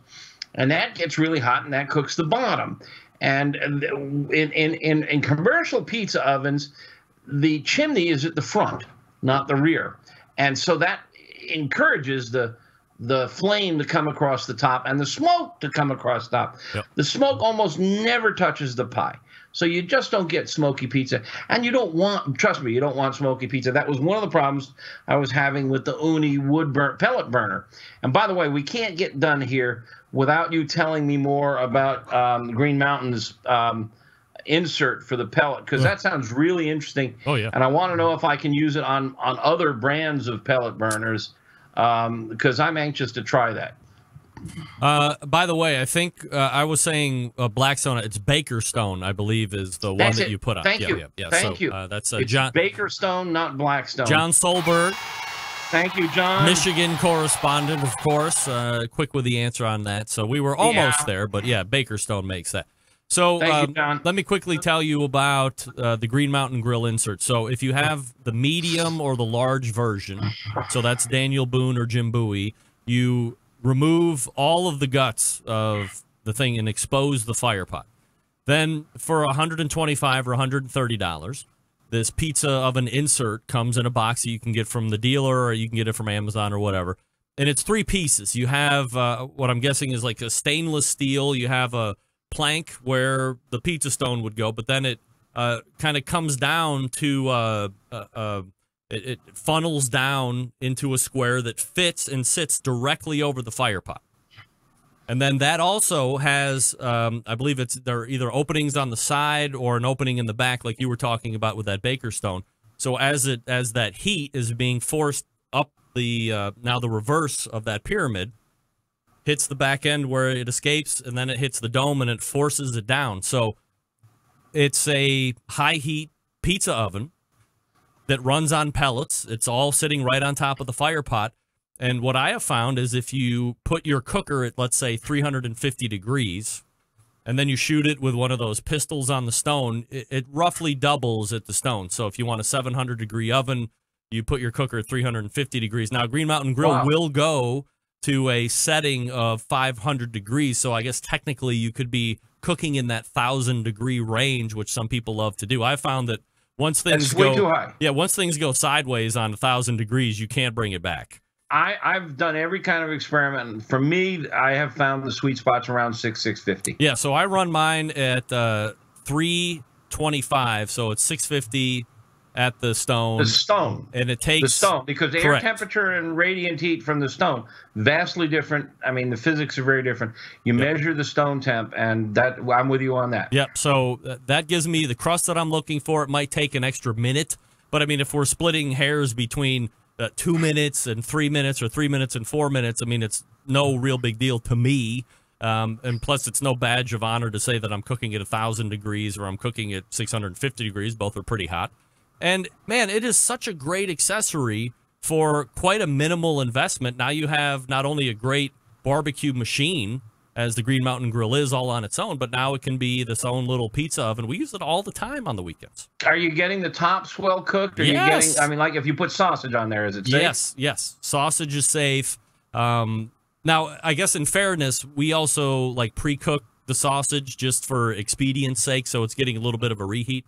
and that gets really hot, and that cooks the bottom. And in commercial pizza ovens, the chimney is at the front, not the rear. And so that encourages the flame to come across the top and the smoke to come across the top. Yep. The smoke almost never touches the pie. So you just don't get smoky pizza. And you don't want, trust me, you don't want smoky pizza. That was one of the problems I was having with the Uni pellet burner. And by the way, we can't get done here without you telling me more about Green Mountain's insert for the pellet, because that sounds really interesting. Oh, yeah. And I want to know if I can use it on other brands of pellet burners, because I'm anxious to try that. By the way, I think I was saying Blackstone. It's Bakerstone, I believe, is the one that you put on. Thank you. Thank you. That's it's John Bakerstone, not Blackstone. John Solberg. Thank you, John. Michigan correspondent, of course. Quick with the answer on that. So we were almost there, but yeah, Bakerstone makes that. So Thank you, John. Let me quickly tell you about the Green Mountain Grill insert. So if you have the medium or the large version, so that's Daniel Boone or Jim Bowie, you remove all of the guts of the thing and expose the fire pot. Then for $125 or $130, this pizza oven insert comes in a box that you can get from the dealer or you can get it from Amazon or whatever. And it's 3 pieces. You have what I'm guessing is like a stainless steel. You have a plank where the pizza stone would go, but then it kind of comes down to it funnels down into a square that fits and sits directly over the fire pot. And then that also has, I believe there are either openings on the side or an opening in the back, like you were talking about with that baker stone. So as that heat is being forced up now the reverse of that pyramid, hits the back end where it escapes, and then it hits the dome and it forces it down. So it's a high heat pizza oven that runs on pellets. It's all sitting right on top of the fire pot. And what I have found is if you put your cooker at, let's say, 350 degrees, and then you shoot it with one of those pistols on the stone, it roughly doubles at the stone. So if you want a 700-degree oven, you put your cooker at 350 degrees. Now, Green Mountain Grill will go to a setting of 500 degrees, so I guess technically you could be cooking in that 1,000-degree range, which some people love to do. I found that once things way too high. Yeah, once things go sideways on 1,000 degrees, you can't bring it back. I've done every kind of experiment. For me, I have found the sweet spots around 650. Yeah, so I run mine at 325, so it's 650 at the stone. The stone. And it takes... The stone, because the air temperature and radiant heat from the stone, vastly different. I mean, the physics are very different. You measure the stone temp, and I'm with you on that. Yep, so that gives me the crust that I'm looking for. It might take an extra minute, but I mean, if we're splitting hairs between 2 minutes and 3 minutes or 3 minutes and 4 minutes, I mean, it's no real big deal to me. And plus, it's no badge of honor to say that I'm cooking at 1,000 degrees or I'm cooking at 650 degrees. Both are pretty hot. And, man, it is such a great accessory for quite a minimal investment. Now you have not only a great barbecue machine, as the Green Mountain Grill is all on its own, but now it can be this own little pizza oven. We use it all the time on the weekends. Are you getting the tops well cooked? Are you getting, I mean, like if you put sausage on there, is it safe? Yes. Sausage is safe. Now, I guess in fairness, we also like pre-cook the sausage just for expedience sake, so it's getting a little bit of a reheat.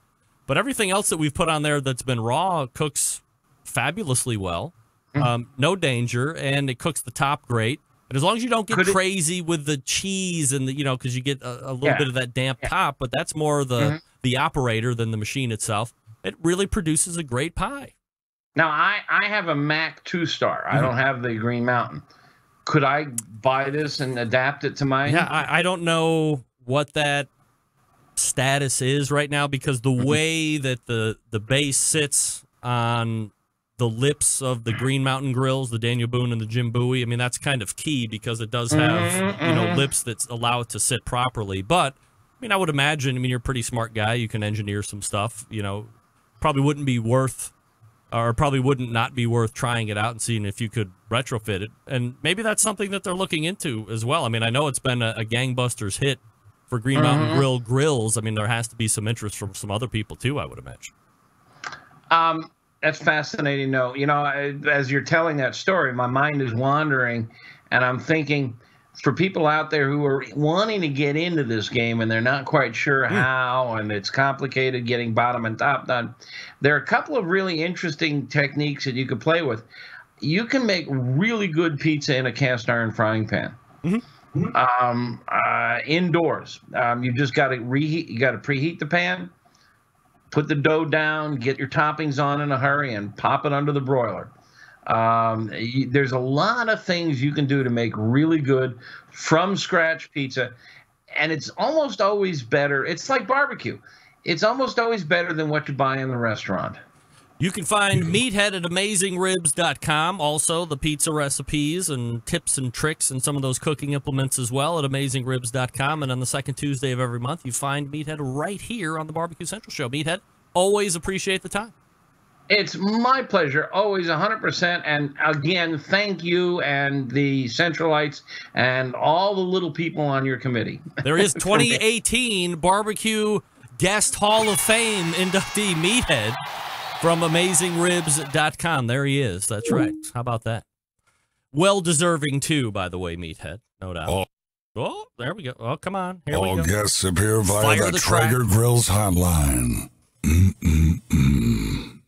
But everything else that we've put on there that's been raw cooks fabulously well. No danger, and it cooks the top great. And as long as you don't get crazy with the cheese and the, because you get a little bit of that damp top, but that's more the operator than the machine itself. It really produces a great pie. Now, I have a Mac 2-star. I don't have the Green Mountain. Could I buy this and adapt it to mine? Yeah, I don't know what that status is right now, because the way that the base sits on the lips of the Green Mountain grills, the Daniel Boone and the Jim Bowie, I mean, that's kind of key because it does have, lips that allow it to sit properly. But, I mean, I would imagine, you're a pretty smart guy. You can engineer some stuff, probably wouldn't not be worth trying it out and seeing if you could retrofit it. And maybe that's something that they're looking into as well. I mean, I know it's been a gangbusters hit for Green Mountain Grill grills. I mean, there has to be some interest from some other people too, I would imagine. That's fascinating. No, as you're telling that story, my mind is wandering, and I'm thinking, for people out there who are wanting to get into this game and they're not quite sure how, and it's complicated getting bottom and top done, there are a couple of really interesting techniques that you could play with. You can make really good pizza in a cast iron frying pan. Indoors. You just got to reheat. You got to preheat the pan, put the dough down, get your toppings on in a hurry, and pop it under the broiler. There's a lot of things you can do to make really good from scratch pizza, and it's almost always better. It's like barbecue. It's almost always better than what you buy in the restaurant. You can find Meathead at AmazingRibs.com. Also, the pizza recipes and tips and tricks and some of those cooking implements as well at AmazingRibs.com. And on the second Tuesday of every month, you find Meathead right here on the Barbecue Central Show. Meathead, always appreciate the time. It's my pleasure, always 100%. And again, thank you and the Centralites and all the little people on your committee. There is 2018 Barbecue Guest Hall of Fame inductee Meathead from AmazingRibs.com. There he is. That's right. How about that? Well-deserving, too, by the way, Meathead. No doubt. Oh, there we go. Oh, come on. Here we go. All guests appear via Fire the the track. Traeger Grills hotline.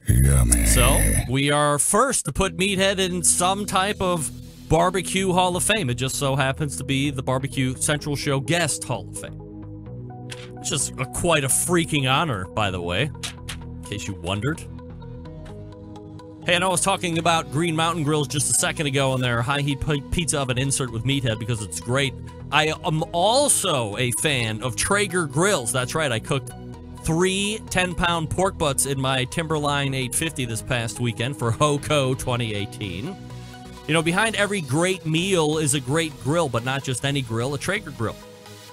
Yummy. So, we are first to put Meathead in some type of Barbecue Hall of Fame. It just so happens to be the Barbecue Central Show Guest Hall of Fame. Which is quite a freaking honor, by the way, in case you wondered. Hey, I know I was talking about Green Mountain Grills just a second ago on their high heat pizza oven insert with meathead because it's great. I am also a fan of Traeger grills. That's right, I cooked 3 10-pound pork butts in my Timberline 850 this past weekend for HOCO 2018. You know, behind every great meal is a great grill, but not just any grill, a Traeger grill.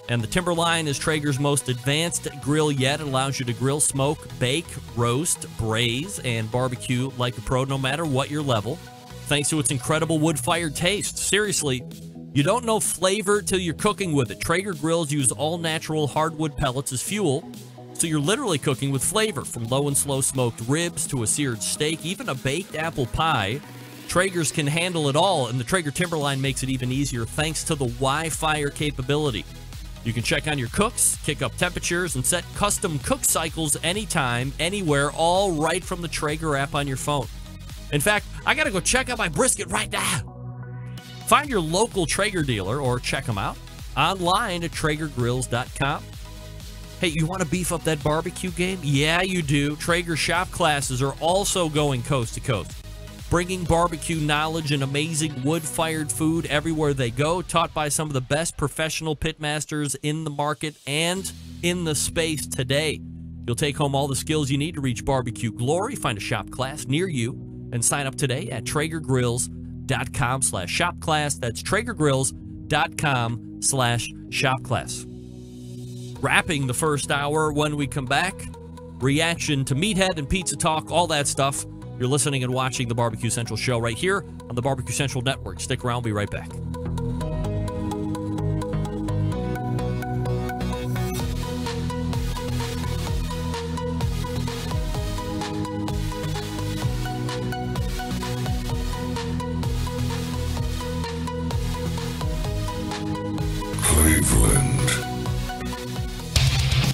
And the Timberline is Traeger's most advanced grill yet. It allows you to grill, smoke, bake, roast, braise, and barbecue like a pro no matter what your level, thanks to its incredible wood-fired taste. Seriously, you don't know flavor till you're cooking with it. Traeger grills use all-natural hardwood pellets as fuel, so you're literally cooking with flavor, from low and slow smoked ribs to a seared steak, even a baked apple pie. Traegers can handle it all, and the Traeger Timberline makes it even easier thanks to the Wi-Fi capability. You can check on your cooks, kick up temperatures, and set custom cook cycles anytime, anywhere, all right from the Traeger app on your phone. In fact, I gotta go check out my brisket right now. Find your local Traeger dealer or check them out online at TraegerGrills.com. Hey, you want to beef up that barbecue game? Yeah, you do. Traeger shop classes are also going coast to coast, bringing barbecue knowledge and amazing wood-fired food everywhere they go, taught by some of the best professional pitmasters in the market and in the space today. You'll take home all the skills you need to reach barbecue glory. Find a shop class near you and sign up today at TraegerGrills.com/shopclass. That's TraegerGrills.com/shopclass. Wrapping the first hour. When we come back, reaction to Meathead and Pizza Talk, all that stuff. You're listening and watching the Barbecue Central show right here on the Barbecue Central Network. Stick around. We'll be right back. Cleveland.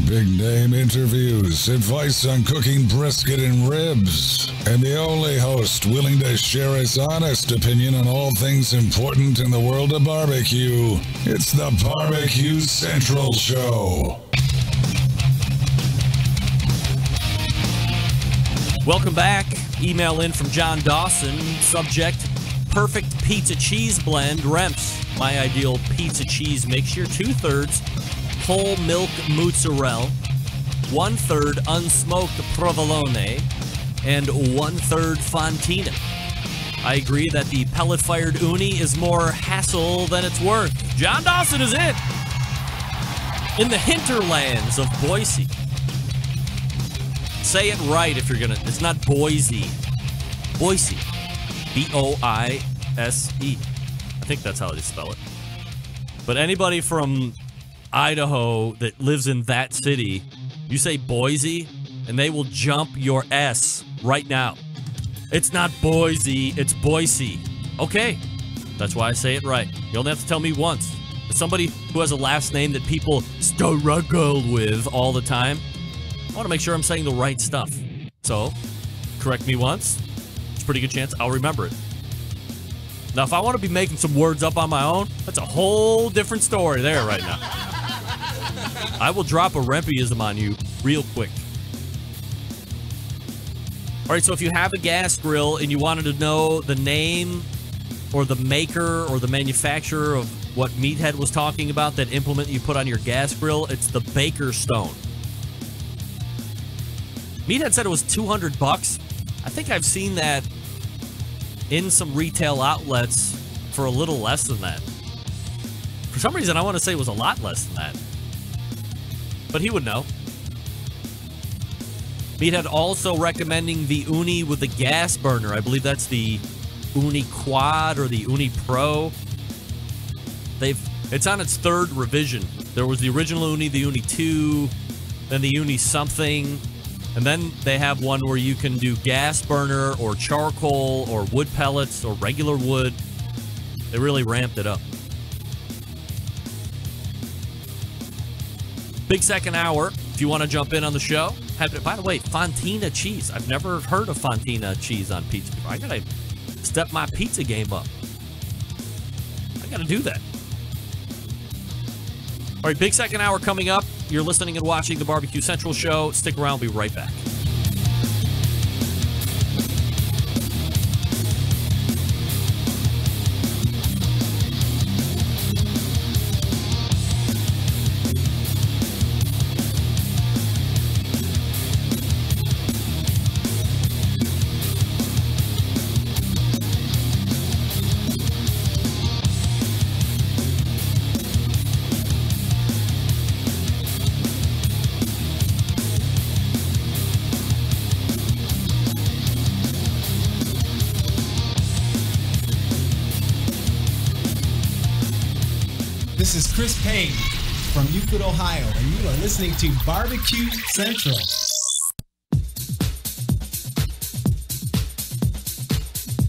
Big name interviews, advice on cooking brisket and ribs, and the only host willing to share his honest opinion on all things important in the world of barbecue. It's the Barbecue Central Show. Welcome back. Email in from John Dawson. Subject, perfect pizza cheese blend, Remps. My ideal pizza cheese mixture, 2/3 whole milk mozzarella, 1/3 unsmoked provolone, and 1/3 fontina. I agree that the pellet-fired uni is more hassle than it's worth. John Dawson is in the hinterlands of Boise. Say it right if you're gonna. It's not Boise. Boise. B-O-I-S-E. I think that's how they spell it. But anybody from Idaho that lives in that city, you say Boise, and they will jump your S right now. It's not Boise, it's Boise. Okay, that's why I say it right. You only have to tell me once. As somebody who has a last name that people struggle with all the time, I want to make sure I'm saying the right stuff. So, correct me once. It's a pretty good chance I'll remember it. Now, if I want to be making some words up on my own, that's a whole different story there right now. I will drop a Rempyism on you real quick. All right, so if you have a gas grill and you wanted to know the name or the maker or the manufacturer of what Meathead was talking about, that implement you put on your gas grill, it's the Baker Stone. Meathead said it was $200. I think I've seen that in some retail outlets for a little less than that. For some reason, I want to say it was a lot less than that. But he would know. Meathead also recommending the Uni with the gas burner. I believe that's the Uni Quad or the Uni Pro. It's on its 3rd revision. There was the original Uni, the Uni 2, then the Uni something, and then they have one where you can do gas burner or charcoal or wood pellets or regular wood. They really ramped it up. Big second hour, if you want to jump in on the show. By the way, Fontina cheese. I've never heard of Fontina cheese on pizza before. I gotta step my pizza game up. I gotta do that. All right, big second hour coming up. You're listening and watching the Barbecue Central show. Stick around, we'll be right back. This is Chris Payne from Euclid, Ohio, and you are listening to Barbecue Central.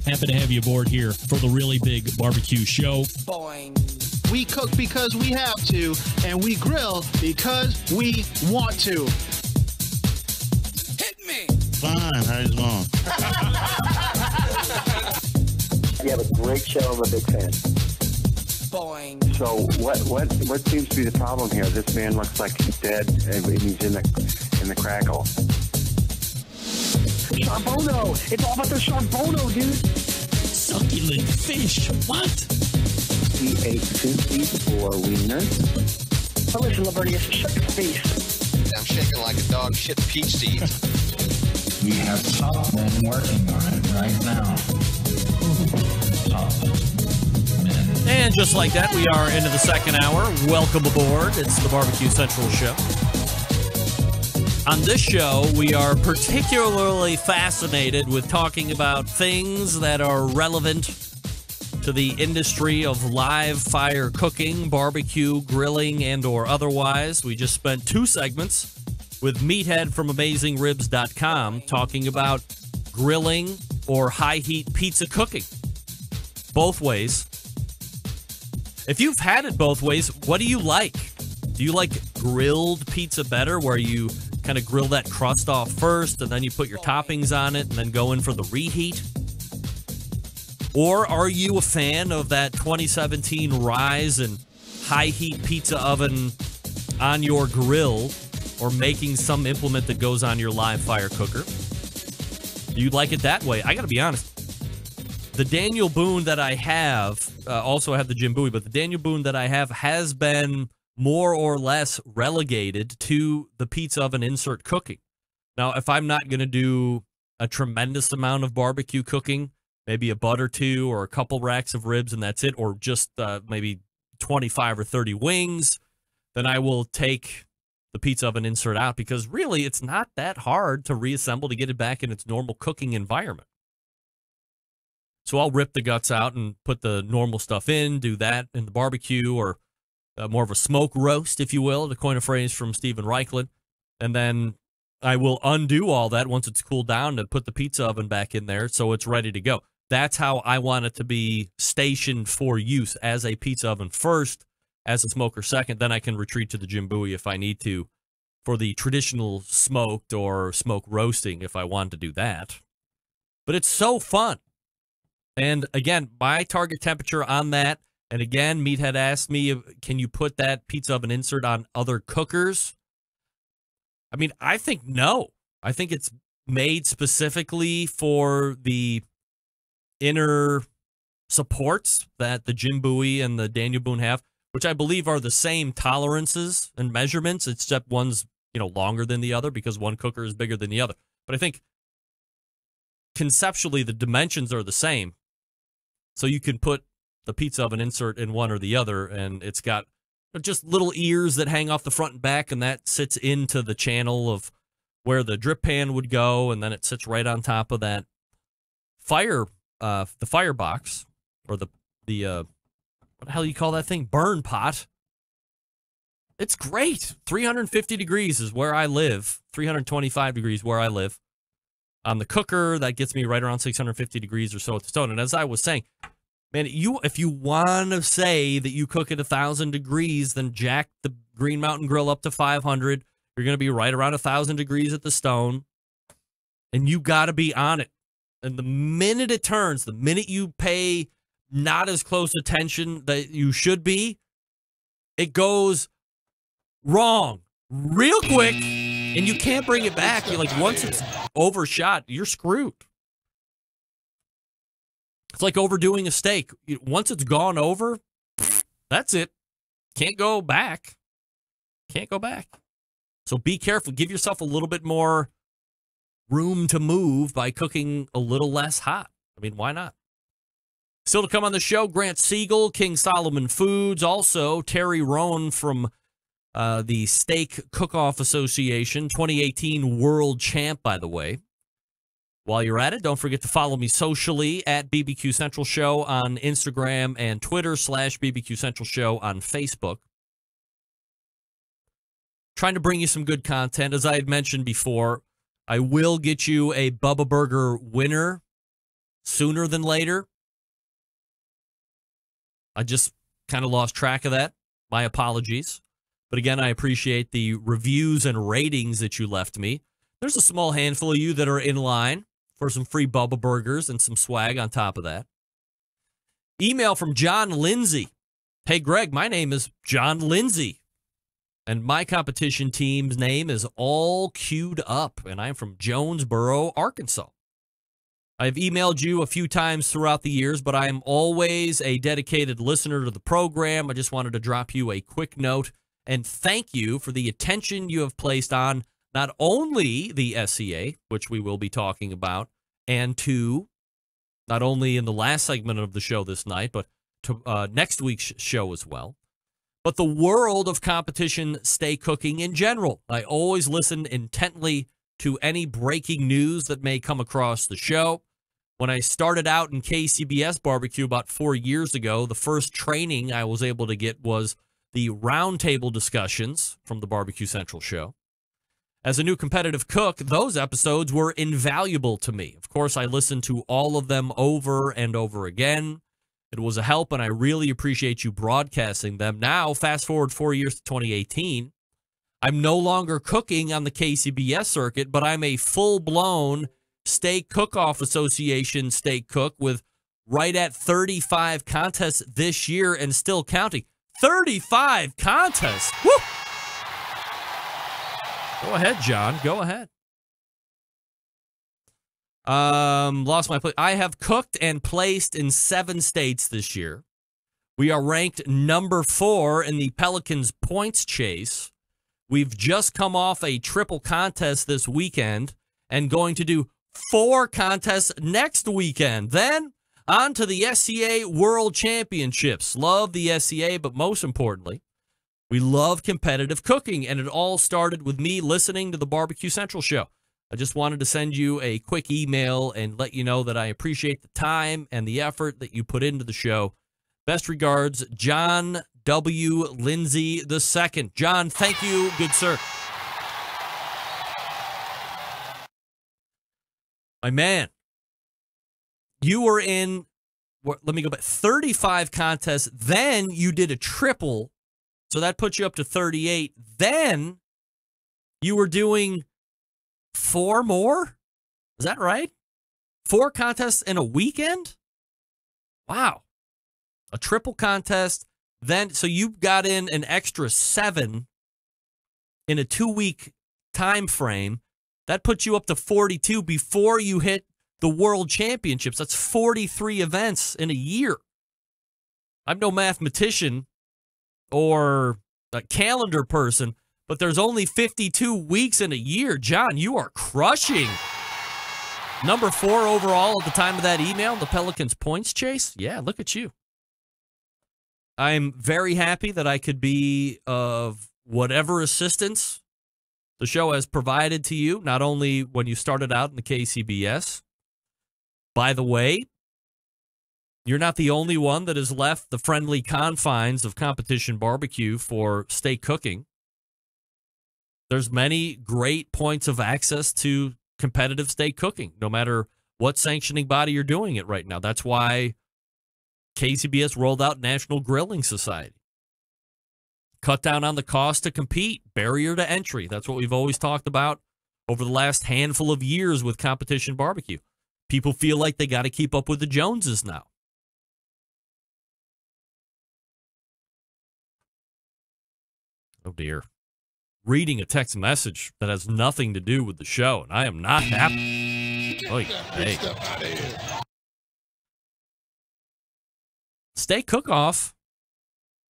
Happy to have you aboard here for the really big barbecue show. Boing. We cook because we have to, and we grill because we want to. Hit me! Fine, how's it going? You have a great show. I'm a big fan. Boing. So what seems to be the problem here? This man looks like he's dead, and he's in the crackle. Charbonneau! It's all about the charbonneau, dude! Succulent fish! What? We ate 54 wieners. Oh, listen, Libertius, shut your face. I'm shaking like a dog shit peach seeds. We have top men working on it right now. Top men. And just like that, we are into the second hour. Welcome aboard. It's the Barbecue Central Show. On this show, we are particularly fascinated with talking about things that are relevant to the industry of live fire cooking, barbecue, grilling, and or otherwise. We just spent 2 segments with Meathead from AmazingRibs.com talking about grilling or high heat pizza cooking. Both ways. If you've had it both ways, what do you like? Do you like grilled pizza better, where you kind of grill that crust off first and then you put your toppings on it and then go in for the reheat? Or are you a fan of that 2017 rise in high heat pizza oven on your grill, or making some implement that goes on your live fire cooker? Do you like it that way? I got to be honest. The Daniel Boone that I have, also have the Jim Bowie, but the Daniel Boone that I have has been more or less relegated to the pizza oven insert cooking. Now, if I'm not going to do a tremendous amount of barbecue cooking, maybe a butt or two or a couple racks of ribs and that's it, or just maybe 25 or 30 wings, then I will take the pizza oven insert out, because really it's not that hard to reassemble to get it back in its normal cooking environment. So I'll rip the guts out and put the normal stuff in, do that in the barbecue, or more of a smoke roast, if you will, to coin a phrase from Stephen Reichlin. And then I will undo all that once it's cooled down to put the pizza oven back in there so it's ready to go. That's how I want it to be stationed for use, as a pizza oven first, as a smoker second. Then I can retreat to the Jim Bowie if I need to for the traditional smoked or smoke roasting if I want to do that. But it's so fun. And again, my target temperature on that, and again, Meathead asked me, can you put that pizza oven insert on other cookers? I mean, I think no. I think it's made specifically for the inner supports that the Jim Bowie and the Daniel Boone have, which I believe are the same tolerances and measurements, except one's, longer than the other because one cooker is bigger than the other. But I think conceptually the dimensions are the same. So you can put the pizza oven insert in one or the other, and it's got just little ears that hang off the front and back, and that sits into the channel of where the drip pan would go, and then it sits right on top of that fire, the firebox, or the what the hell you call that thing? Burn pot. It's great. 350 degrees is where I live. 325 degrees where I live. On the cooker, that gets me right around 650 degrees or so at the stone. And as I was saying, man, if you want to say that you cook at 1,000 degrees, then jack the Green Mountain Grill up to 500. You're going to be right around 1,000 degrees at the stone. And you got to be on it. And the minute it turns, the minute you pay not as close attention that you should be, it goes wrong real quick, and you can't bring it back. You're like, once it's overshot, you're screwed. It's like overdoing a steak. Once it's gone over, that's it. Can't go back. Can't go back. So be careful. Give yourself a little bit more room to move by cooking a little less hot. I mean, why not? Still to come on the show, Grant Siegel, King Solomon Foods. Also, Terry Rohn from the Steak Cook-Off Association, 2018 world champ, by the way. While you're at it, don't forget to follow me socially at BBQ Central Show on Instagram and Twitter /BBQ Central Show on Facebook. Trying to bring you some good content. As I had mentioned before, I will get you a Bubba Burger winner sooner than later. I just kind of lost track of that. My apologies. But again, I appreciate the reviews and ratings that you left me. There's a small handful of you that are in line for some free Bubba Burgers and some swag on top of that. Email from John Lindsay. Hey, Greg, my name is John Lindsay, and my competition team's name is all queued up, and I'm from Jonesboro, Arkansas. I've emailed you a few times throughout the years, but I am always a dedicated listener to the program. I just wanted to drop you a quick note and thank you for the attention you have placed on not only the SCA, which we will be talking about, and to not only in the last segment of the show this night, but to next week's show as well, but the world of competition steak cooking in general. I always listen intently to any breaking news that may come across the show. When I started out in KCBS barbecue about 4 years ago, the first training I was able to get was the roundtable discussions from the Barbecue Central show. As a new competitive cook, those episodes were invaluable to me. Of course, I listened to all of them over and over again. It was a help, and I really appreciate you broadcasting them. Now, fast forward 4 years to 2018, I'm no longer cooking on the KCBS circuit, but I'm a full-blown Steak Cook-Off Association steak cook with right at 35 contests this year and still counting. 35 contests! Woo! Go ahead, John. Go ahead. Lost my place. I have cooked and placed in 7 states this year. We are ranked number 4 in the Pelicans points chase. We've just come off a triple contest this weekend and going to do 4 contests next weekend. Then on to the SCA World Championships. Love the SCA, but most importantly, we love competitive cooking, and it all started with me listening to the Barbecue Central show. I just wanted to send you a quick email and let you know that I appreciate the time and the effort that you put into the show. Best regards, John W. Lindsay II. John, thank you. Good sir. My man, you were in, let me go back, 35 contests. Then you did a triple. So that puts you up to 38. Then you were doing 4 more? Is that right? 4 contests in a weekend? Wow. A triple contest. Then, so you got in an extra 7 in a 2-week time frame. That puts you up to 42 before you hit the World Championships. That's 43 events in a year. I'm no mathematician or a calendar person, but there's only 52 weeks in a year. John, you are crushing. Number 4 overall at the time of that email, the Pelicans points chase. Yeah, look at you. I'm very happy that I could be of whatever assistance the show has provided to you, not only when you started out in the KCBS. By the way, you're not the only one that has left the friendly confines of competition barbecue for steak cooking. There's many great points of access to competitive steak cooking, no matter what sanctioning body you're doing it right now. That's why KCBS rolled out National Grilling Society. Cut down on the cost to compete, barrier to entry. That's what we've always talked about over the last handful of years with competition barbecue. People feel like they got to keep up with the Joneses now. Oh, dear. Reading a text message that has nothing to do with the show, and I am not happy. Oy, hey. Steak cook-off,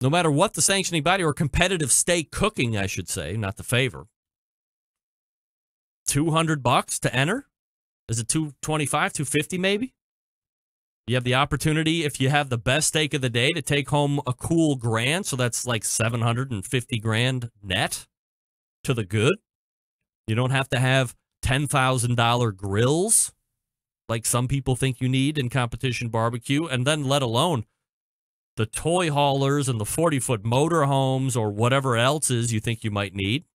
no matter what the sanctioning body, or competitive steak cooking, I should say, not the favor. $200 to enter? Is it $225, $250 maybe? You have the opportunity, if you have the best steak of the day, to take home a cool grand. So that's like $750,000 net to the good. You don't have to have $10,000 grills like some people think you need in competition barbecue, and then let alone the toy haulers and the 40-foot motorhomes or whatever else is you think you might need,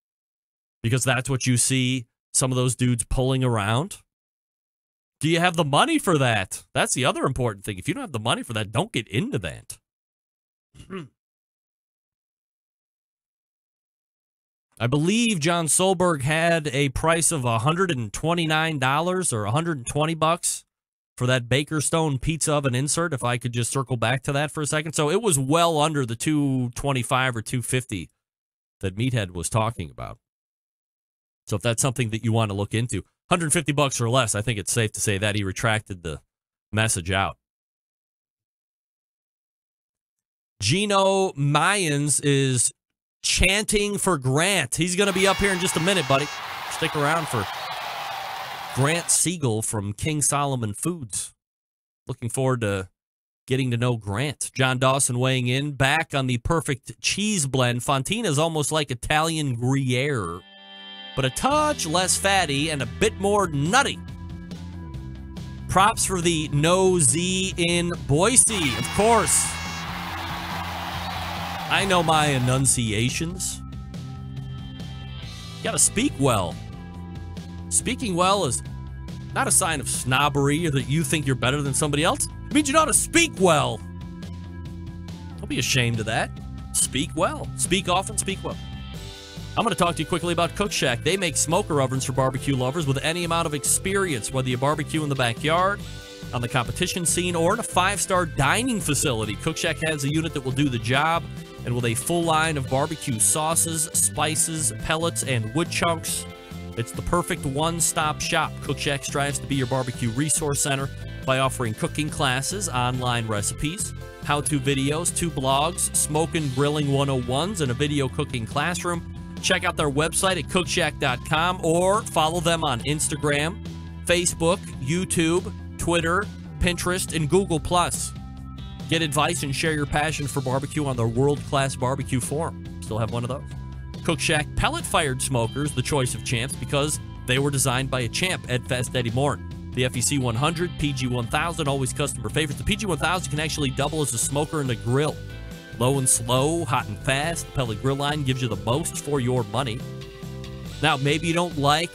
because that's what you see some of those dudes pulling around. Do you have the money for that? That's the other important thing. If you don't have the money for that, don't get into that. I believe John Solberg had a price of $129 or $120 for that Bakerstone pizza oven insert, if I could just circle back to that for a second. So it was well under the $225 or $250 that Meathead was talking about. So if that's something that you want to look into, $150 or less, I think it's safe to say that he retracted the message out. Gino Mayans is chanting for Grant. He's going to be up here in just a minute, buddy. Stick around for Grant Siegel from King Solomon Foods. Looking forward to getting to know Grant. John Dawson weighing in, back on the perfect cheese blend. Fontina is almost like Italian Gruyere, but a touch less fatty and a bit more nutty. Props for the no Z in Boise, of course. I know my enunciations. You gotta speak well. Speaking well is not a sign of snobbery or that you think you're better than somebody else. It means you know how to speak well. Don't be ashamed of that. Speak well. Speak often, speak well. I'm going to talk to you quickly about Cook Shack. They make smoker ovens for barbecue lovers with any amount of experience, whether you barbecue in the backyard, on the competition scene, or in a 5-star dining facility. Cook Shack has a unit that will do the job, and with a full line of barbecue sauces, spices, pellets, and wood chunks, it's the perfect one-stop shop. Cook Shack strives to be your barbecue resource center by offering cooking classes, online recipes, how-to videos, 2 blogs, smoking grilling 101s, and a video cooking classroom. Check out their website at cookshack.com or follow them on Instagram, Facebook, YouTube, Twitter, Pinterest, and Google+. Get advice and share your passion for barbecue on their world-class barbecue forum. Still have one of those. Cook Shack pellet-fired smokers, the choice of champs, because they were designed by a champ, Ed Fest Eddie Morton. The FEC 100, PG 1000, always customer favorites. The PG 1000 can actually double as a smoker and a grill. Low and slow, hot and fast, the pellet grill line gives you the most for your money. Now, maybe you don't like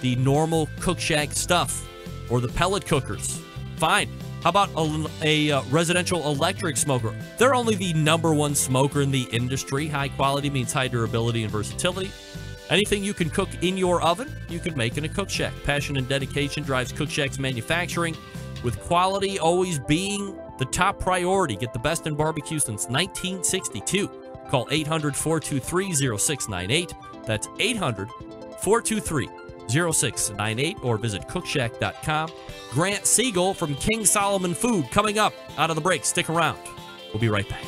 the normal Cook Shack stuff or the pellet cookers. Fine. How about a residential electric smoker? They're only the #1 smoker in the industry. High quality means high durability and versatility. Anything you can cook in your oven, you can make in a Cook Shack. Passion and dedication drives Cook Shack's manufacturing, with quality always being the top priority. Get the best in barbecue since 1962. Call 800-423-0698. That's 800-423-0698 or visit cookshack.com. Grant Siegel from King Solomon Food coming up out of the break. Stick around. We'll be right back.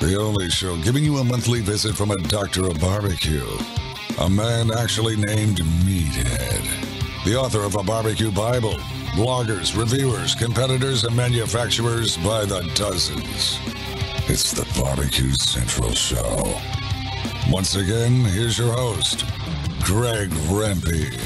The only show giving you a monthly visit from a doctor of barbecue. A man actually named Meathead. The author of a barbecue Bible. Bloggers, reviewers, competitors, and manufacturers by the dozens. It's the Barbecue Central Show. Once again, here's your host, Greg Rempe.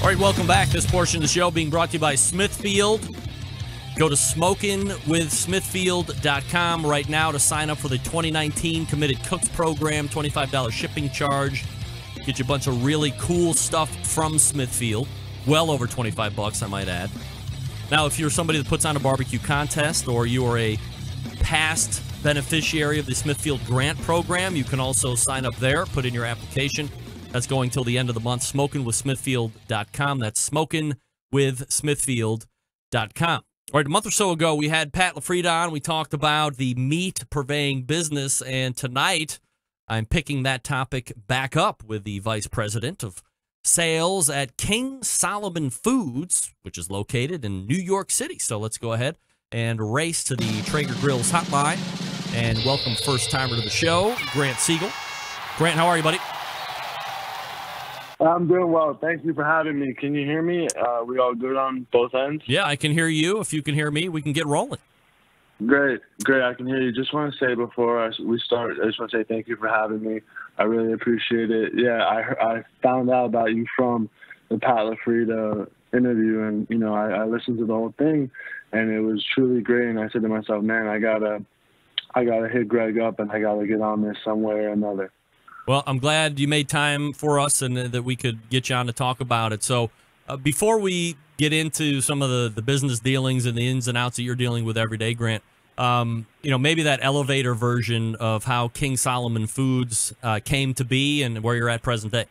All right, welcome back. This portion of the show being brought to you by Smithfield. Go to smokinwithsmithfield.com right now to sign up for the 2019 Committed Cooks Program, $25 shipping charge. Get you a bunch of really cool stuff from Smithfield. Well over $25, I might add. Now, if you're somebody that puts on a barbecue contest or you are a past beneficiary of the Smithfield Grant Program, you can also sign up there, put in your application. That's going till the end of the month. Smokinwithsmithfield.com. That's smokinwithsmithfield.com. All right, a month or so ago, we had Pat LaFrieda on. We talked about the meat purveying business, and tonight I'm picking that topic back up with the vice president of sales at King Solomon Foods, which is located in New York City. So let's go ahead and race to the Traeger Grills hotline and welcome first-timer to the show, Grant Siegel. Grant, how are you, buddy? I'm doing well. Thank you for having me. Can you hear me? We all good on both ends? Yeah, I can hear you. If you can hear me, we can get rolling. Great. I can hear you. Just want to say before we start, I just want to say thank you for having me. I really appreciate it. Yeah, I found out about you from the Pat LaFrieda interview, and I listened to the whole thing, and it was truly great. And I said to myself, man, I gotta hit Greg up, and I gotta get on this some way or another. Well, I'm glad you made time for us and that we could get you on to talk about it. So before we get into some of the business dealings and the ins and outs that you're dealing with every day, Grant, maybe that elevator version of how King Solomon Foods came to be and where you're at present day.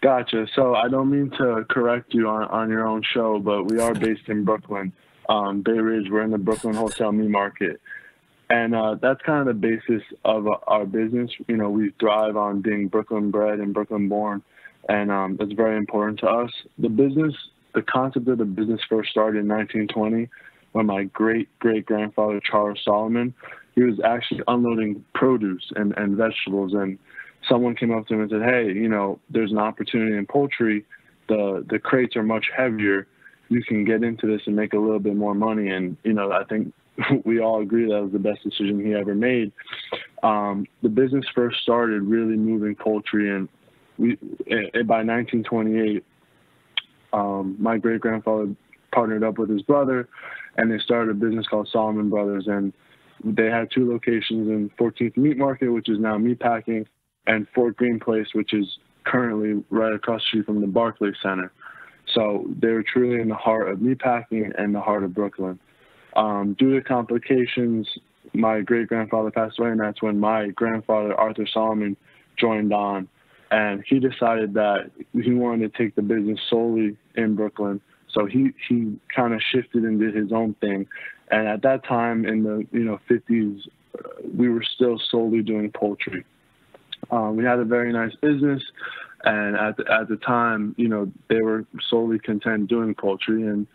Gotcha. So I don't mean to correct you on your own show, but we are based in Brooklyn, Bay Ridge. We're in the Brooklyn Wholesale Meat Market. And that's kind of the basis of our business. We thrive on being Brooklyn bred and Brooklyn born, and that's very important to us. The concept of the business first started in 1920 when my great-great-grandfather, Charles Solomon, he was actually unloading produce and vegetables, and someone came up to him and said, hey, there's an opportunity in poultry. The crates are much heavier. You can get into this and make a little bit more money. And, I think we all agree that was the best decision he ever made. The business first started really moving poultry, and by 1928, my great-grandfather partnered up with his brother, and they started a business called Solomon Brothers. And they had 2 locations in 14th Meat Market, which is now Meatpacking, and Fort Greene Place, which is currently right across the street from the Barclays Center. So they were truly in the heart of meatpacking and the heart of Brooklyn. Due to complications, my great-grandfather passed away, and that's when my grandfather, Arthur Solomon, joined on. And he decided that he wanted to take the business solely in Brooklyn. So he kind of shifted and did his own thing. And at that time, in the 50s, we were still solely doing poultry. We had a very nice business, and at the time, they were solely content doing poultry. And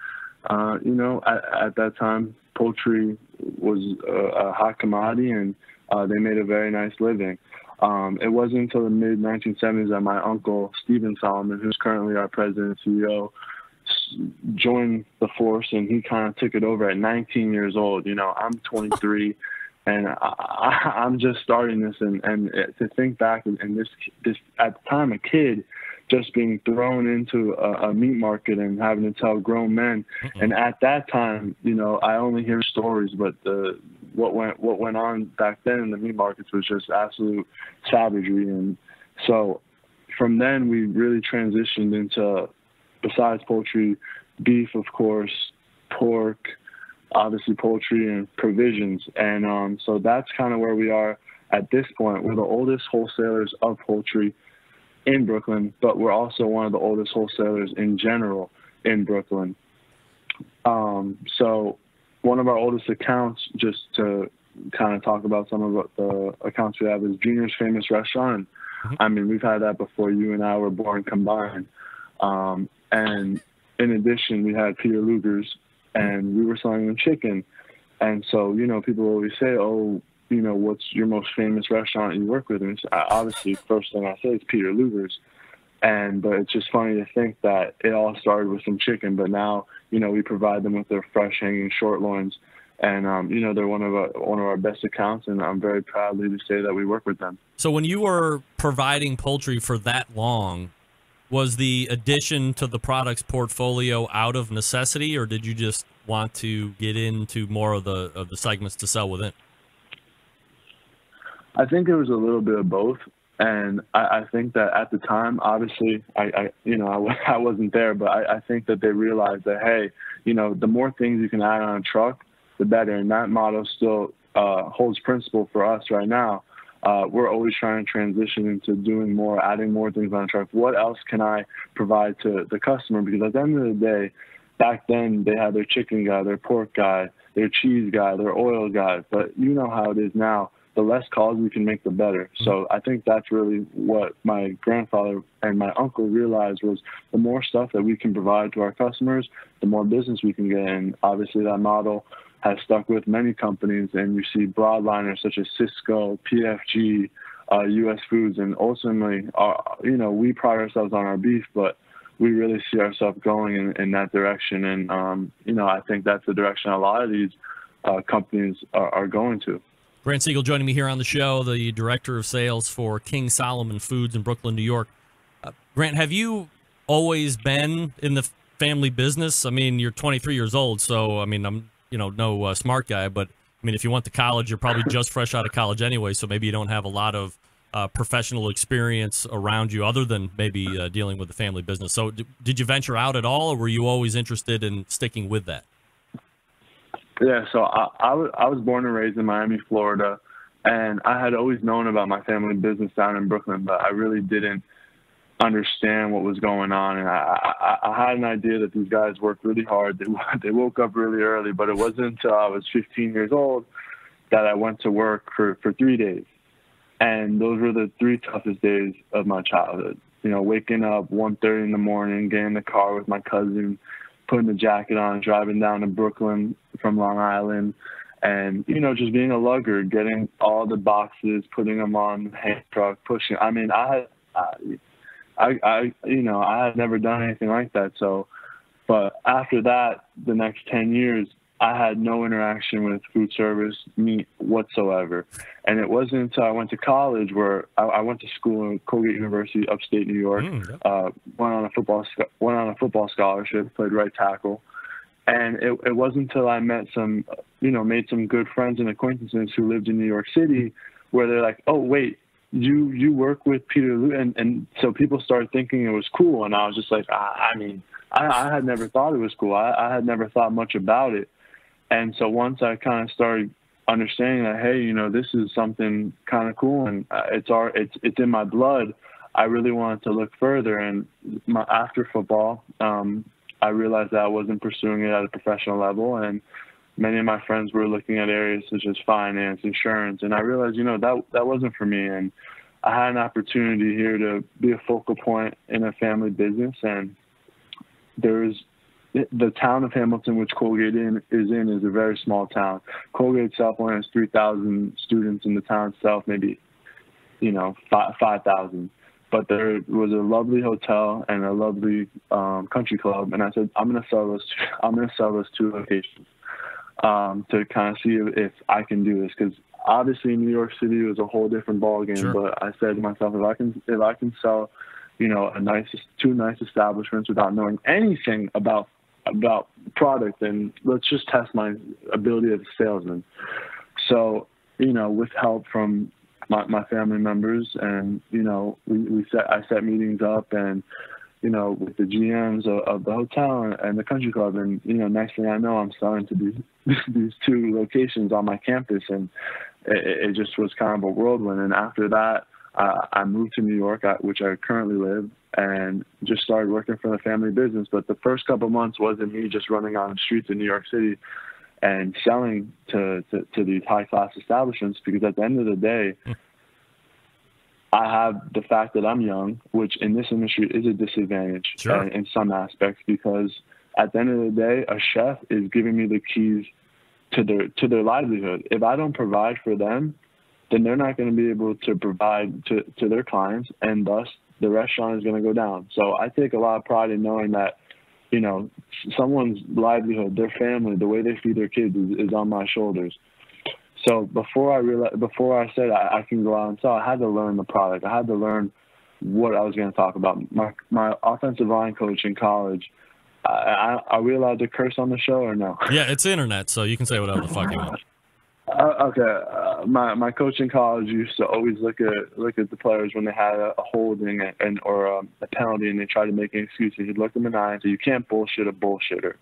at that time, poultry was a hot commodity, and they made a very nice living. It wasn't until the mid-1970s that my uncle, Stephen Solomon, who's currently our president and CEO, joined the force, and he kind of took it over at 19 years old. I'm 23, and I'm just starting this, and to think back, and this at the time, a kid just being thrown into a meat market and having to tell grown men. And at that time, I only hear stories, but what went on back then in the meat markets was just absolute savagery. And so from then, we really transitioned into, besides poultry, beef, of course, pork, obviously poultry, and provisions. And so that's kind of where we are at this point. We're the oldest wholesalers of poultry in Brooklyn, but we're also one of the oldest wholesalers in general in Brooklyn. So one of our oldest accounts, just to kind of talk about some of the accounts we have, is Junior's Famous Restaurant. I mean, we've had that before you and I were born combined. And in addition, we had Peter Luger's, and we were selling them chicken. And so, people always say, oh, what's your most famous restaurant you work with? And obviously, first thing I say is Peter Luger's. But it's just funny to think that it all started with some chicken, but now, we provide them with their fresh hanging short loins. And, they're one of our best accounts, and I'm very proudly to say that we work with them. So when you were providing poultry for that long, was the addition to the product's portfolio out of necessity, or did you just want to get into more of the segments to sell within? I think it was a little bit of both. And I think that at the time, obviously, I wasn't there, but I think that they realized that, hey, the more things you can add on a truck, the better. And that motto still holds principle for us right now. We're always trying to transition into doing more, adding more things on a truck. What else can I provide to the customer? Because at the end of the day, back then they had their chicken guy, their pork guy, their cheese guy, their oil guy. But you know how it is now. the less calls we can make, the better. So I think that's really what my grandfather and my uncle realized was the more stuff that we can provide to our customers, the more business we can get. And obviously that model has stuck with many companies, and you see broadliners such as Cisco, PFG, U.S. Foods, and ultimately, we pride ourselves on our beef, but we really see ourselves going in that direction. And, I think that's the direction a lot of these companies are going to. Grant Siegel joining me here on the show, the director of sales for King Solomon Foods in Brooklyn, New York. Grant, have you always been in the family business? I mean, you're 23 years old, so, I mean, I'm, no smart guy, but, I mean, if you went to college, you're probably just fresh out of college anyway, so maybe you don't have a lot of professional experience around you other than maybe dealing with the family business. So did you venture out at all, or were you always interested in sticking with that? Yeah, so I was born and raised in Miami, Florida, and I had always known about my family business down in Brooklyn, but I really didn't understand what was going on. And I had an idea that these guys worked really hard. They woke up really early, but it wasn't until I was 15 years old that I went to work for 3 days. And those were the 3 toughest days of my childhood. Waking up 1:30 in the morning, getting in the car with my cousin, putting the jacket on, driving down to Brooklyn from Long Island, and, just being a lugger, getting all the boxes, putting them on the hand truck, pushing. I mean, I had never done anything like that. So, but after that, the next 10 years, I had no interaction with food service, meat whatsoever. And it wasn't until I went to college where I went to school in Colgate University, upstate New York, went on a football scholarship, played right tackle. And it wasn't until I met made some good friends and acquaintances who lived in New York City where they're like, oh, wait, you work with Peter Lou? And so people started thinking it was cool. And I was just like, I had never thought it was cool. I had never thought much about it. And so once I kind of started understanding that, hey, this is something kind of cool and it's in my blood, I really wanted to look further. And after football, I realized that I wasn't pursuing it at a professional level. And many of my friends were looking at areas such as finance, insurance. And I realized, that wasn't for me. And I had an opportunity here to be a focal point in a family business. And the town of Hamilton, which Colgate is a very small town. Colgate itself only has 3,000 students in the town itself, maybe, 5,000. But there was a lovely hotel and a lovely country club, and I said, I'm going to sell those 2 locations to kind of see if I can do this, because obviously New York City was a whole different ballgame. Sure. But I said to myself, if I can sell, 2 nice establishments without knowing anything about product, and let's just test my ability as a salesman. So, with help from my family members, and I set meetings up, and with the GMs of the hotel and the country club, and next thing I know, I'm selling to these 2 locations on my campus, and it just was kind of a whirlwind. And after that, I moved to New York, which I currently live, and just started working for the family business. But the first couple of months wasn't me just running on the streets of New York City and selling to these high-class establishments, because at the end of the day, I have the fact that I'm young, which in this industry is a disadvantage. Sure. In some aspects, because at the end of the day, a chef is giving me the keys to their livelihood. If I don't provide for them, then they're not going to be able to provide to their clients, and thus the restaurant is going to go down. So I take a lot of pride in knowing that, someone's livelihood, their family, the way they feed their kids is on my shoulders. So before I said I can go out and sell, I had to learn the product. I had to learn what I was going to talk about. My offensive line coach in college, are we allowed to curse on the show or no? Yeah, it's internet, so you can say whatever the fuck you want. Okay. My coach in college used to always look at the players when they had a holding or a penalty, and they tried to make an excuse. He'd look them in the eye and say, "You can't bullshit a bullshitter."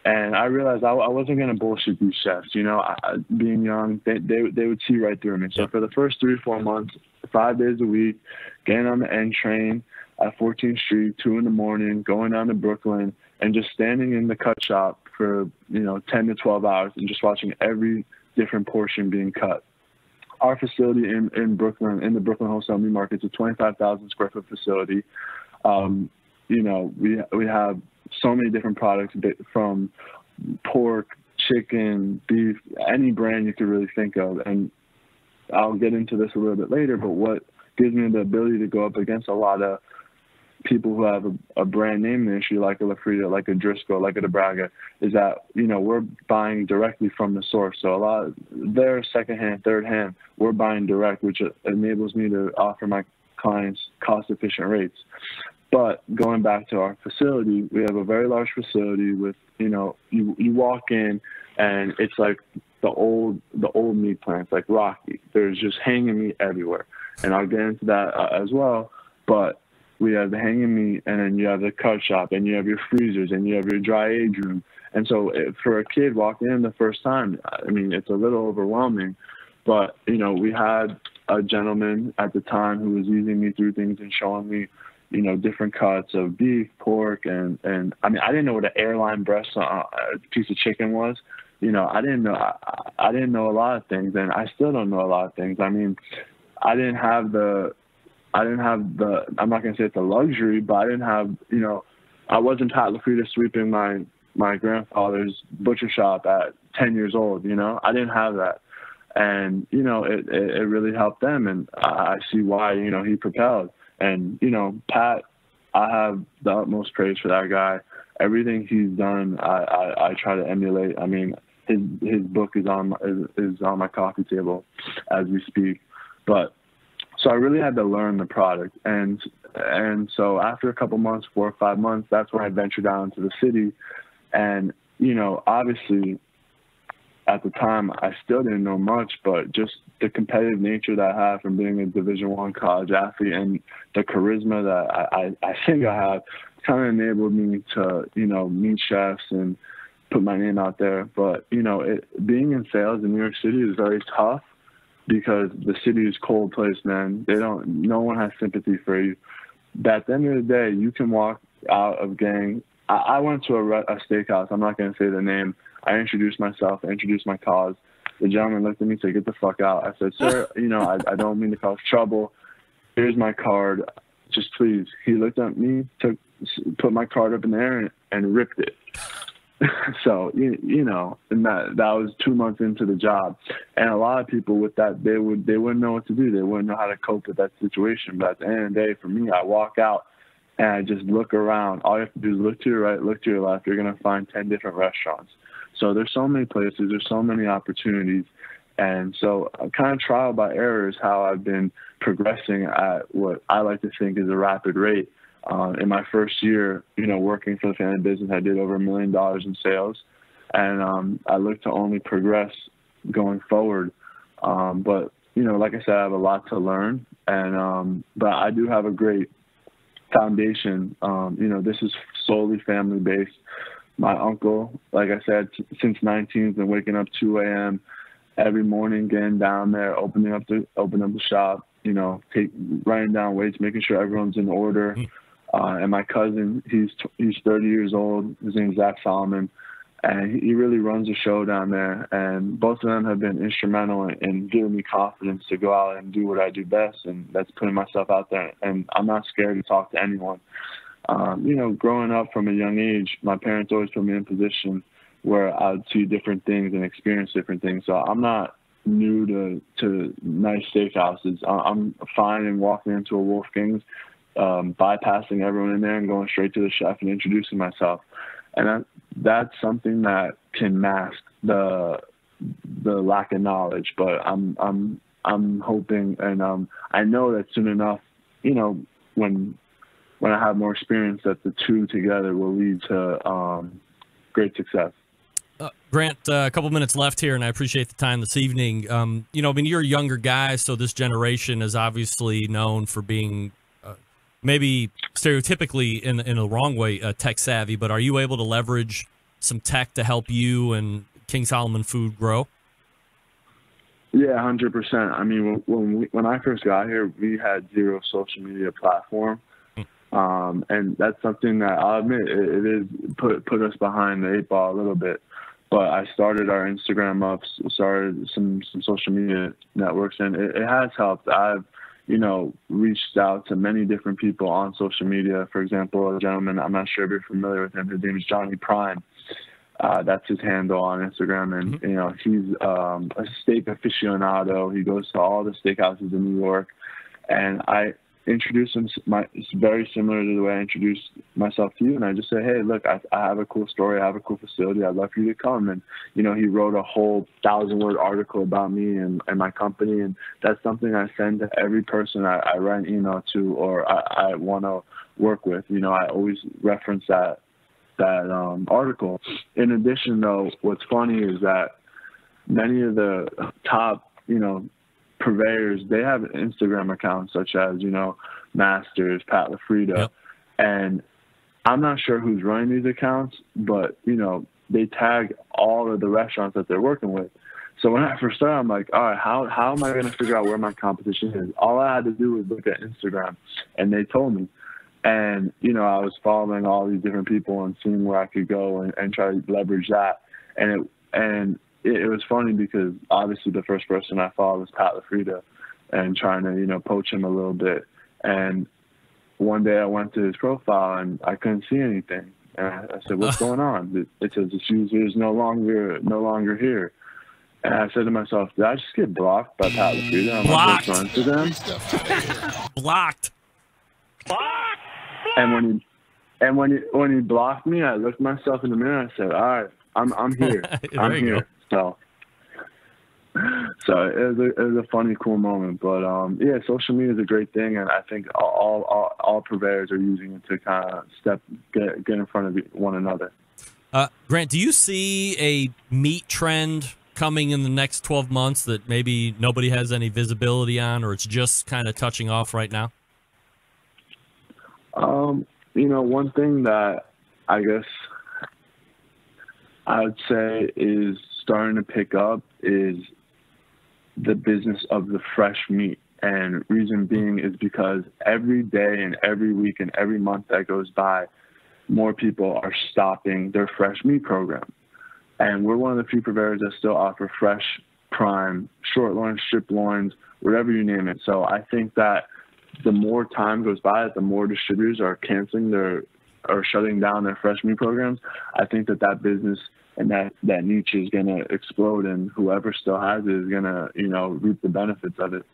And I realized I wasn't going to bullshit these chefs. Being young, they would see right through me. So for the first 3 or 4 months, 5 days a week, getting on the N train at 14th Street, 2 in the morning, going down to Brooklyn, and just standing in the cut shop for 10 to 12 hours and just watching every different portion being cut. our facility in Brooklyn, in the Brooklyn Wholesale Meat Market, is a 25,000 square foot facility. You know, we have so many different products from pork, chicken, beef, any brand you could really think of. And I'll get into this a little bit later, but what gives me the ability to go up against a lot of people who have a brand name issue like a La Frida, like a Driscoll, like a De Braga, is that, you know, we're buying directly from the source. So a lot of their secondhand, third hand, we're buying direct, which enables me to offer my clients cost-efficient rates. But going back to our facility, we have a very large facility with, you know, you walk in and it's like the old meat plants, like Rocky. There's just hanging meat everywhere. And I'll get into that as well. But we have the hanging meat, and then you have the cut shop, and you have your freezers, and you have your dry age room. And so for a kid walking in the first time, I mean, it's a little overwhelming. But, you know, we had a gentleman at the time who was using me through things and showing me, you know, different cuts of beef, pork, and I mean, I didn't know what an airline breast piece of chicken was. You know, I didn't know a lot of things, and I still don't know a lot of things. I mean, I didn't have the, I'm not going to say it's a luxury, but I didn't have, you know, I wasn't Pat LaFrida sweeping my grandfather's butcher shop at 10 years old, you know. I didn't have that. And, you know, it really helped them, and I see why, you know, he propelled. And, you know, Pat, I have the utmost praise for that guy. Everything he's done, I try to emulate. I mean, his book is on my coffee table as we speak. But so I really had to learn the product. And so after a couple months, 4 or 5 months, that's when I ventured out into the city. And, you know, obviously at the time I still didn't know much, but just the competitive nature that I have from being a Division I college athlete and the charisma that I think I have kind of enabled me to, you know, meet chefs and put my name out there. But, you know, being in sales in New York City is very tough because the city is a cold place, man. No one has sympathy for you. But at the end of the day, you can walk out of gang. I went to a steakhouse. I'm not going to say the name. I introduced myself, I introduced my cause. The gentleman looked at me and said, "Get the fuck out." I said, "Sir, you know, I don't mean to cause trouble. Here's my card. Just please." He looked at me, put my card up in the air and ripped it. So, you know, and that was 2 months into the job. And a lot of people with that, they wouldn't know what to do. They wouldn't know how to cope with that situation. But at the end of the day, for me, I walk out and I just look around. All you have to do is look to your right, look to your left. You're going to find 10 different restaurants. So there's so many places, there's so many opportunities. And so kind of trial by error is how I've been progressing at what I like to think is a rapid rate. In my first year, you know, working for the family business, I did over $1 million in sales. And I look to only progress going forward. But, you know, like I said, I have a lot to learn. And but I do have a great foundation. You know, this is solely family-based. My uncle, like I said, since 19, has been waking up 2 a.m. every morning, getting down there, opening up the shop, you know, writing down weights, making sure everyone's in order. And my cousin, he's 30 years old. His name's Zach Solomon, and he really runs the show down there. And both of them have been instrumental in giving me confidence to go out and do what I do best, and that's putting myself out there. And I'm not scared to talk to anyone. You know, growing up from a young age, my parents always put me in a position where I'd see different things and experience different things. So I'm not new to nice steakhouses. I'm fine in walking into a Wolfgang's, bypassing everyone in there and going straight to the chef and introducing myself. And that's something that can mask the lack of knowledge. But I'm hoping, and I know that soon enough, you know, when I have more experience, that the two together will lead to great success. Grant, a couple minutes left here, and I appreciate the time this evening. You know, I mean, you're a younger guy, so this generation is obviously known for being maybe stereotypically in the wrong way tech savvy, but are you able to leverage some tech to help you and King Solomon Food grow? Yeah, 100%. I mean, when I first got here, we had zero social media platform. And that's something that I'll admit it is put us behind the 8 ball a little bit. but I started our Instagram up, started some social media networks, and it has helped. I've, reached out to many different people on social media. For example, a gentleman, I'm not sure if you're familiar with him, his name is Johnny Prime. That's his handle on Instagram, and he's a steak aficionado. He goes to all the steakhouses in New York, and I introduced him. It's very similar to the way I introduced myself to you, and I just say, hey, look, I have a cool story, I have a cool facility, I'd love for you to come. And he wrote a whole 1,000-word article about me and my company, and that's something I send to every person I write an email to or I want to work with. I always reference that article. In addition, though, what's funny is that many of the top, purveyors, they have Instagram accounts such as, Masters, Pat LaFrida. Yep. And I'm not sure who's running these accounts, but, they tag all of the restaurants that they're working with. So when I first started, I'm like, all right, how am I going to figure out where my competition is? All I had to do was look at Instagram, and they told me. And, I was following all these different people and seeing where I could go and try to leverage that. And it was funny because obviously the first person I followed was Pat LaFrida and trying to, poach him a little bit. And one day I went to his profile and I couldn't see anything. And I said, what's going on? It says this user is no longer here. And I said to myself, did I just get blocked by Pat LaFrida on my personal Instagram? Blocked. And when he blocked me, I looked myself in the mirror and I said, all right, I'm here. I'm here. Go. So it was a funny, cool moment. But yeah, social media is a great thing, and I think all purveyors are using it to kind of get in front of one another. Grant, do you see a meat trend coming in the next 12 months that maybe nobody has any visibility on, or it's just kind of touching off right now? One thing that I guess I would say is starting to pick up is the business of the fresh meat. And reason being is because every day and every week and every month that goes by, more people are stopping their fresh meat program. And we're one of the few purveyors that still offer fresh, prime, short loins, strip loins, whatever you name it. So I think that the more time goes by, the more distributors are canceling or shutting down their fresh meat programs. I think that business and that niche is going to explode, and whoever still has it is going to, reap the benefits of it.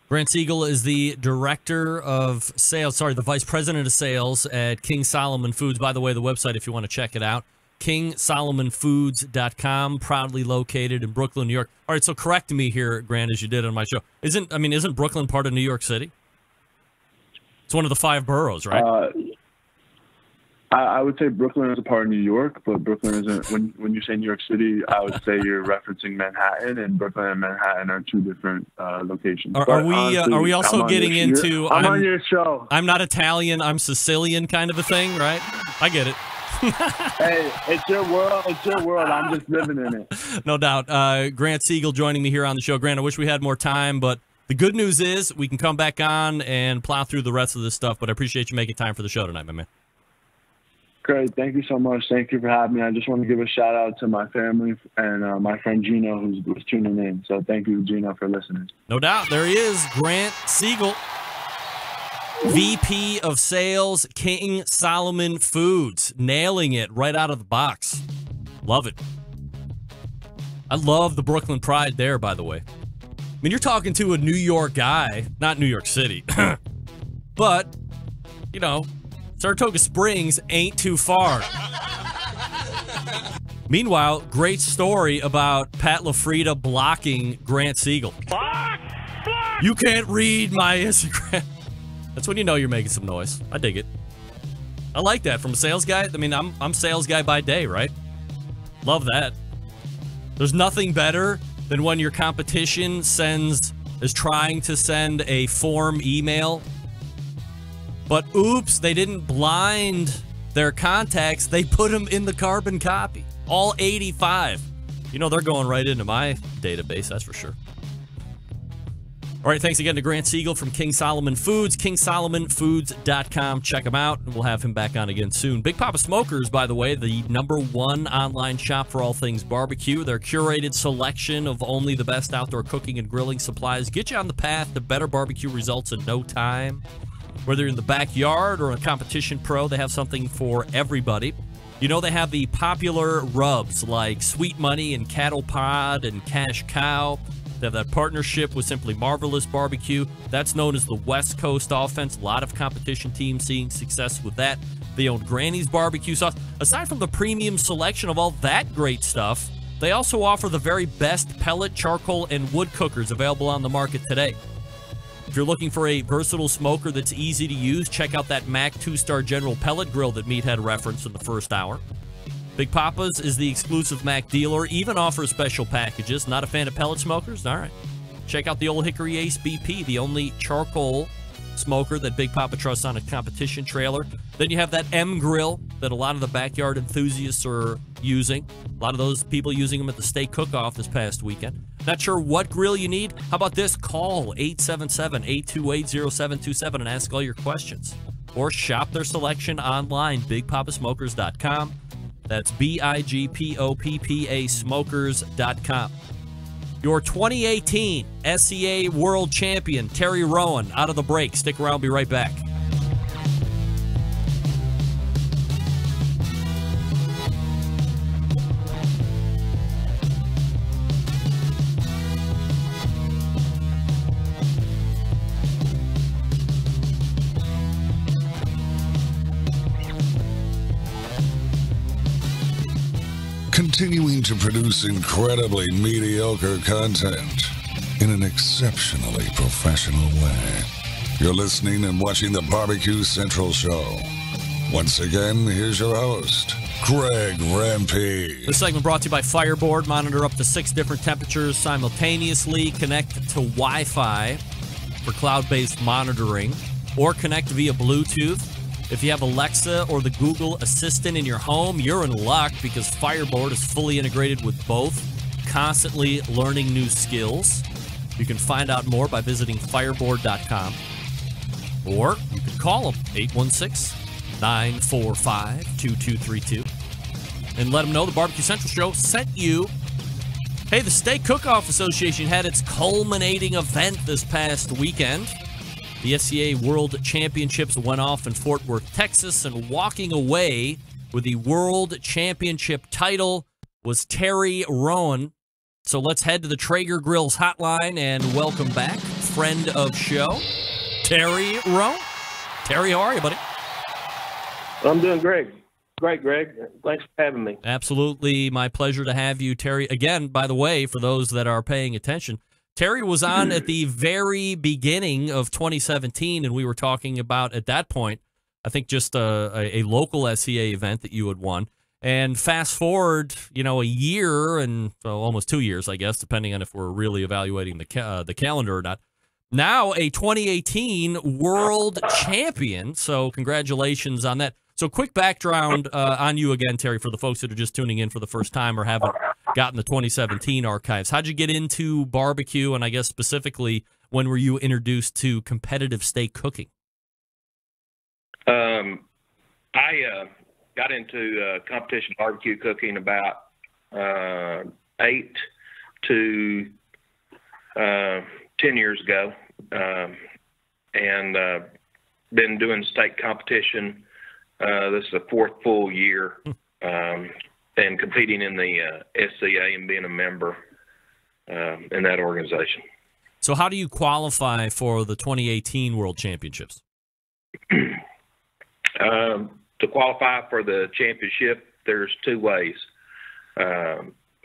Grant Siegel is the director of sales, the vice president of sales at King Solomon Foods. By the way, the website, if you want to check it out, kingsolomonfoods.com, proudly located in Brooklyn, New York. All right, so correct me here, Grant, as you did on my show. Isn't Brooklyn part of New York City? It's one of the 5 boroughs, right? I would say Brooklyn is a part of New York, but Brooklyn isn't. When you say New York City, I would say you're referencing Manhattan, and Brooklyn and Manhattan are 2 different locations. Are we also getting into? I'm on your show. I'm not Italian. I'm Sicilian, kind of a thing, right? I get it. Hey, it's your world. It's your world. I'm just living in it. No doubt. Grant Siegel joining me here on the show. Grant, I wish we had more time, but the good news is we can come back on and plow through the rest of this stuff. But I appreciate you making time for the show tonight, my man. Great. Thank you so much. Thank you for having me. I just want to give a shout out to my family and my friend Gino, who was tuning in. So thank you, Gino, for listening. No doubt. There he is, Grant Siegel, VP of Sales, King Solomon Foods. Nailing it right out of the box. Love it. I love the Brooklyn pride there, by the way. I mean, you're talking to a New York guy, not New York City, but, Saratoga Springs ain't too far. Meanwhile, great story about Pat LaFrida blocking Grant Siegel. Block! You can't read my Instagram. That's when you know you're making some noise. I dig it. I like that from a sales guy. I mean, I'm sales guy by day, right? Love that. There's nothing better than when your competition is trying to send a form email, but oops, they didn't blind their contacts. They put them in the carbon copy. All 85. They're going right into my database, that's for sure. All right, thanks again to Grant Siegel from King Solomon Foods, kingsolomonfoods.com. Check him out, and we'll have him back on again soon. Big Papa Smokers, by the way, the #1 online shop for all things barbecue. Their curated selection of only the best outdoor cooking and grilling supplies get you on the path to better barbecue results in no time. Whether you're in the backyard or a competition pro, they have something for everybody. You know, they have the popular rubs like Sweet Money and Cattle Pod and Cash Cow. They have that partnership with Simply Marvelous Barbecue. That's known as the West Coast Offense. A lot of competition teams seeing success with that. They own Granny's Barbecue Sauce. Aside from the premium selection of all that great stuff, they also offer the very best pellet, charcoal, and wood cookers available on the market today. If you're looking for a versatile smoker that's easy to use, check out that Mac 2-Star General Pellet Grill that Meathead referenced in the first hour. Big Papa's is the exclusive Mac dealer, even offers special packages. Not a fan of pellet smokers? All right. Check out the Old Hickory Ace BP, the only charcoal smoker that Big Papa trusts on a competition trailer. Then you have that M Grill that a lot of the backyard enthusiasts are using. A lot of those people using them at the steak cook-off this past weekend. Not sure what grill you need? How about this? Call 877-828-0727 and ask all your questions. Or shop their selection online, bigpapasmokers.com. That's BIGPOPPA smokers.com. Your 2018 SCA World Champion, Terry Rowan, out of the break. Stick around, be right back. Continuing to produce incredibly mediocre content in an exceptionally professional way. You're listening and watching the Barbecue Central Show. Once again, here's your host, Greg Rampey. This segment brought to you by Fireboard. Monitor up to 6 different temperatures simultaneously. Connect to Wi-Fi for cloud-based monitoring, or connect via Bluetooth. If you have Alexa or the Google Assistant in your home, you're in luck because Fireboard is fully integrated with both, constantly learning new skills. You can find out more by visiting fireboard.com, or you can call them, 816-945-2232, and let them know the Barbecue Central Show sent you. Hey, the Steak Cook-Off Association had its culminating event this past weekend. The SCA World Championships went off in Fort Worth, Texas, and walking away with the World Championship title was Terry Rowan. So let's head to the Traeger Grills hotline and welcome back, friend of show, Terry Rowan. Terry, how are you, buddy? I'm doing great. Great, Greg. Thanks for having me. Absolutely my pleasure to have you, Terry. Again, by the way, for those that are paying attention, Terry was on at the very beginning of 2017, and we were talking about, at that point, I think just a local SCA event that you had won. And fast forward, a year and almost 2 years, I guess, depending on if we're really evaluating the calendar or not. Now a 2018 world champion, so congratulations on that. So quick background on you again, Terry, for the folks that are just tuning in for the first time or haven't gotten the 2017 archives. How'd you get into barbecue, and I guess specifically, when were you introduced to competitive steak cooking? I got into competition barbecue cooking about 8 to 10 years ago, and been doing steak competition. This is the 4th full year, and competing in the SCA and being a member in that organization. So how do you qualify for the 2018 World Championships? To qualify for the championship, there's 2 ways.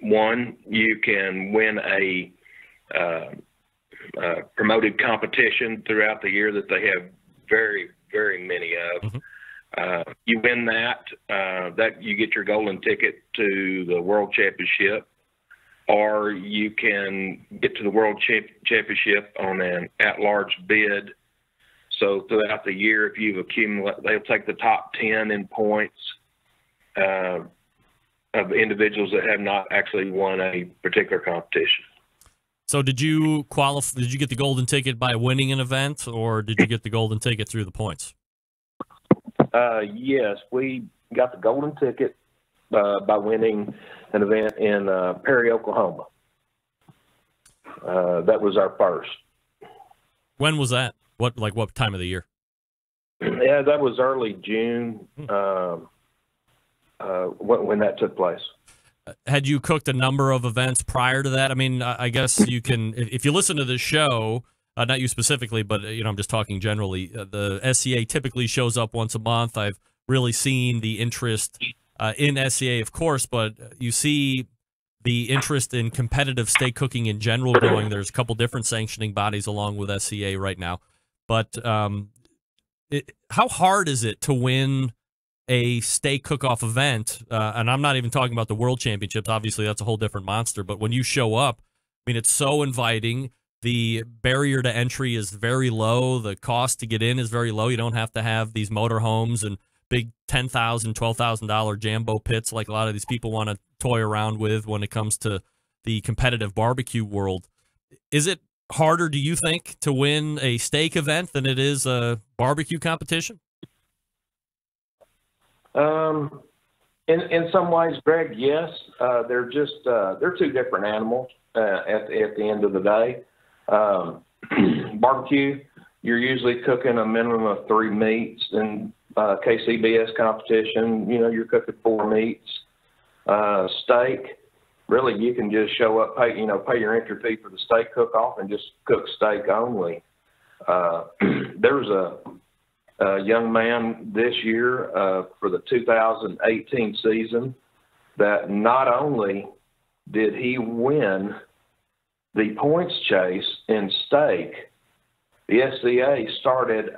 One, you can win a promoted competition throughout the year that they have very, very many of. Mm-hmm. You win that you get your golden ticket to the World Championship, or you can get to the World Championship on an at-large bid. So throughout the year, if you've accumulated, they'll take the top 10 in points of individuals that have not actually won a particular competition. So did you qualify? Did you get the golden ticket by winning an event, or did you get the golden ticket through the points? Yes, we got the golden ticket by winning an event in Perry, Oklahoma. That was our first. When was that? What time of the year? Yeah, that was early June when that took place. Had you cooked a number of events prior to that? I mean, I guess you can, if you listen to this show, not you specifically, but I'm just talking generally. The SCA typically shows up once a month. I've really seen the interest in SCA, of course, but you see the interest in competitive steak cooking in general growing. There's a couple different sanctioning bodies along with SCA right now. But how hard is it to win a steak cook-off event? And I'm not even talking about the World Championships. Obviously, that's a whole different monster. But when you show up, I mean, it's so inviting. The barrier to entry is very low. The cost to get in is very low. You don't have to have these motorhomes and big $10,000, $12,000 Jambo pits like a lot of these people want to toy around with when it comes to the competitive barbecue world. Is it harder, do you think, to win a steak event than it is a barbecue competition? In some ways, Greg, yes. They're two different animals at the end of the day. Barbecue, you're usually cooking a minimum of 3 meats. In KCBS competition, you're cooking 4 meats. Steak, really, you can just show up, pay your entry fee for the steak cook-off and just cook steak only. There was a young man this year for the 2018 season that not only did he win the points chase in steak, the SCA started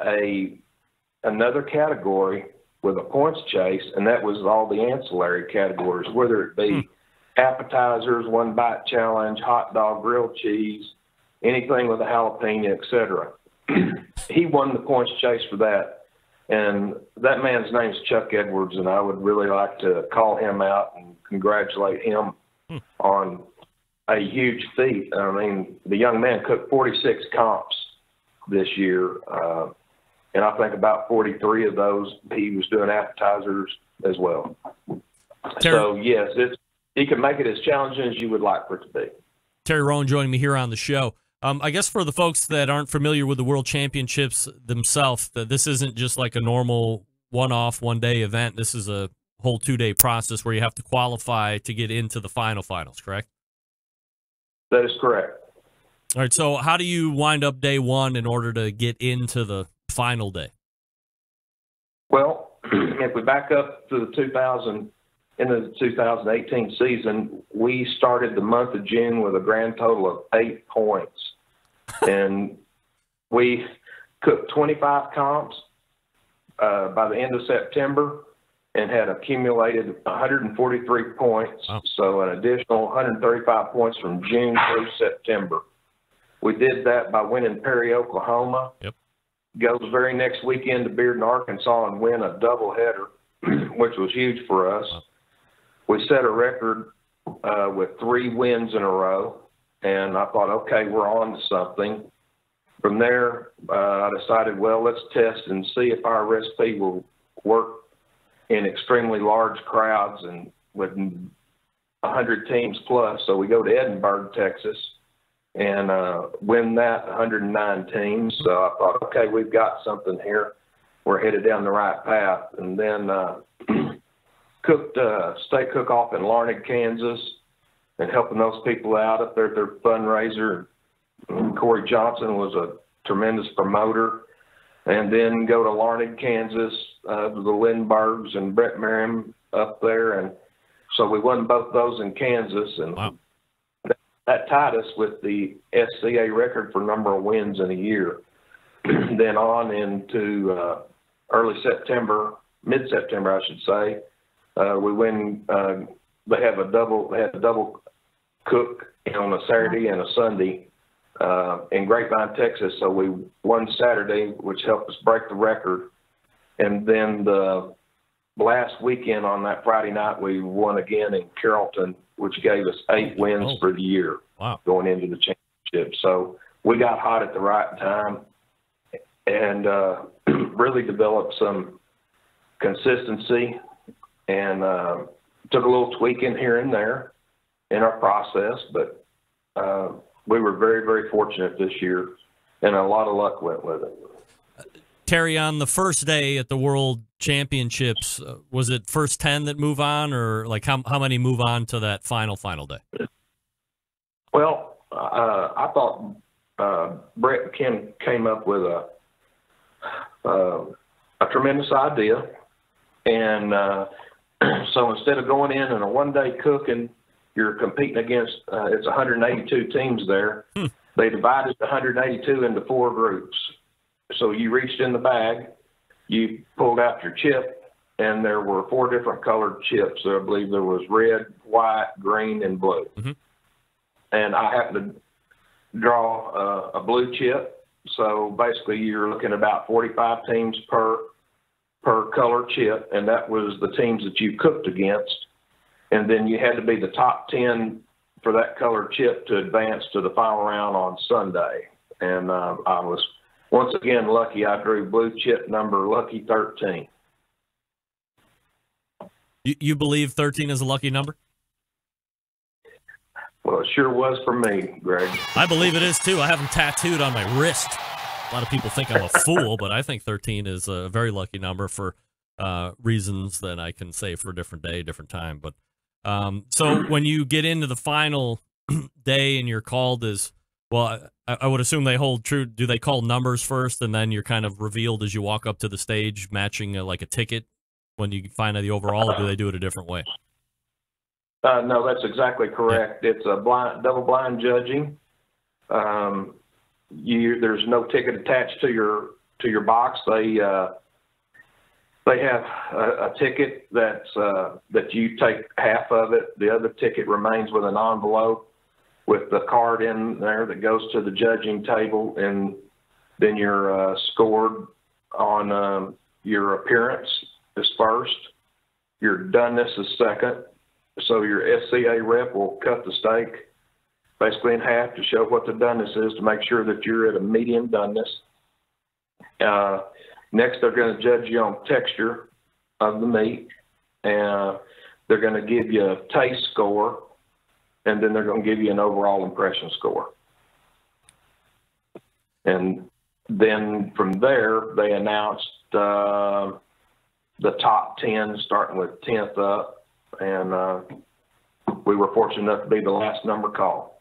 another category with a points chase, and that was all the ancillary categories, whether it be appetizers, 1-bite challenge, hot dog, grilled cheese, anything with a jalapeno, etc. He won the points chase for that. And that man's name's Chuck Edwards, and I would really like to call him out and congratulate him on a huge feat. I mean, the young man cooked 46 comps this year, and I think about 43 of those he was doing appetizers as well. So, yes, he can make it as challenging as you would like for it to be. Terry Rowan joining me here on the show. I guess for the folks that aren't familiar with the World Championships themselves, this isn't just like a normal one-off, one-day event. This is a whole 2-day process where you have to qualify to get into the finals, correct? That is correct. All right, so how do you wind up day one in order to get into the final day? Well, if we back up to the 2018 season, we started the month of June with a grand total of 8 points. And we cooked 25 comps by the end of September and had accumulated 143 points. Wow. So an additional 135 points from June through September. We did that by winning Perry, Oklahoma. Yep. Go the very next weekend to Bearden, Arkansas, and win a doubleheader, which was huge for us. Wow. We set a record with 3 wins in a row, and I thought, okay, we're on to something. From there, I decided, well, let's test and see if our recipe will work in extremely large crowds and with 100 teams plus. So we go to Edinburgh, Texas, and win that 109 teams. So I thought, okay, we've got something here. We're headed down the right path. And then cooked steak cook-off in Larned, Kansas, and helping those people out up there at their fundraiser. Corey Johnson was a tremendous promoter. And then go to Larned, Kansas, the Lindberghs and Brett Merriam up there. And so we won both those in Kansas. And wow. That tied us with the SCA record for number of wins in a year. Then on into early September, mid-September, I should say, we win. They had a double cook on a Saturday and a Sunday in Grapevine, Texas. So we won Saturday, which helped us break the record. And then the last weekend on that Friday night, we won again in Carrollton, which gave us 8 wins for the year. Wow. Going into the championship. championship. So we got hot at the right time and really developed some consistency and took a little tweaking here and there in our process, but we were very, very fortunate this year, and a lot of luck went with it. Terry, on the first day at the World Championships, was it first 10 that move on, or like how many move on to that final day? Well, I thought Brett and Ken came up with a tremendous idea, and so instead of going in a one-day cooking, you're competing against it's 182 teams there. They divided the 182 into 4 groups. So you reached in the bag, you pulled out your chip, and there were 4 different colored chips. So I believe there was red, white, green, and blue. And I happened to draw a blue chip. So basically you're looking at about 45 teams per color chip, and that was the teams that you cooked against. And then you had to be the top 10 for that color chip to advance to the final round on Sunday. And I was once again lucky. I drew blue chip number lucky 13. You believe 13 is a lucky number? Well, it sure was for me, Greg. I believe it is too. I have them tattooed on my wrist. A lot of people think I'm a fool, but I think 13 is a very lucky number for reasons that I can say for a different day, different time. But so when you get into the final day and you're called as, well, I would assume they hold true. Do they call numbers first and then you're kind of revealed as you walk up to the stage, matching like a ticket when you find out the overall, or do they do it a different way? No, that's exactly correct. Yeah. It's a double blind judging. There's no ticket attached to your box. They have a ticket that you take half of it. The other ticket remains with an envelope with the card in there that goes to the judging table, and then you're scored on your appearance is first, your doneness is second. So your SCA rep will cut the steak basically in half to show what the doneness is, to make sure that you're at a medium doneness. Next, they're going to judge you on texture of the meat, and they're going to give you a taste score, and then they're going to give you an overall impression score. And then from there, they announced the top 10, starting with 10th up, and we were fortunate enough to be the last number called.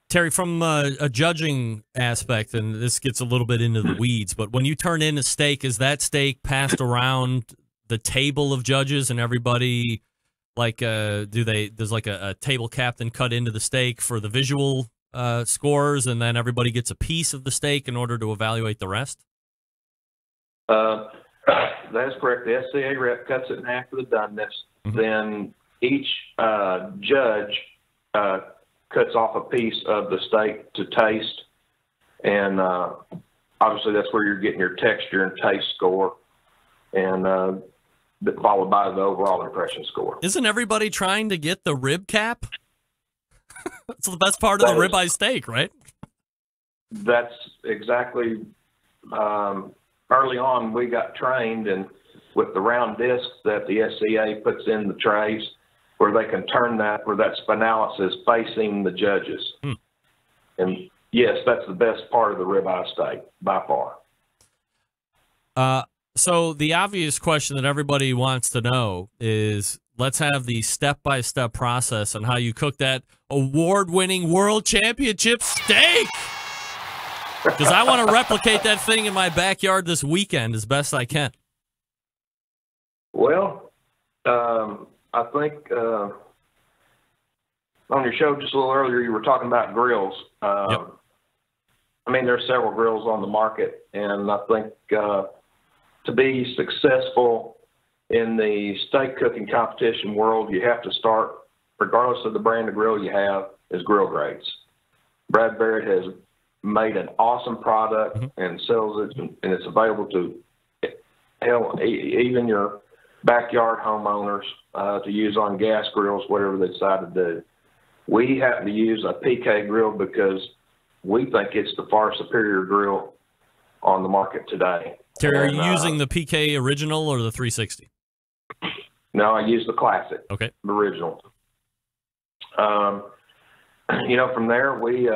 Terry, from a judging aspect, and this gets a little bit into the weeds, but when you turn in a steak, is that steak passed around the table of judges, and everybody, like, there's like a table captain cut into the steak for the visual scores, and then everybody gets a piece of the steak in order to evaluate the rest? That's correct. The SCA rep cuts it in half for the doneness. Then each judge cuts off a piece of the steak to taste, and obviously that's where you're getting your texture and taste score, and followed by the overall impression score. Isn't everybody trying to get the rib cap? That's the best part of the ribeye steak, right? That's exactly. Early on, we got trained, and with the round disc that the SCA puts in the trays, where they can turn that, where that spinalis is facing the judges. And yes, that's the best part of the ribeye steak by far. So the obvious question that everybody wants to know is, let's have the step-by-step process on how you cook that award-winning world championship steak. Because I want to replicate that thing in my backyard this weekend as best I can. Well, I think on your show just a little earlier, you were talking about grills. Yep. I mean, there's several grills on the market, and I think to be successful in the steak cooking competition world, you have to start, regardless of the brand of grill you have, is grill grades. Brad Barrett has made an awesome product and sells it, and it's available to even your backyard homeowners to use on gas grills, whatever they decide to do. We happen to use a PK grill because we think it's the far superior grill on the market today. Terry, are you using the PK original or the 360? No, I use the classic. Okay. The original. From there, we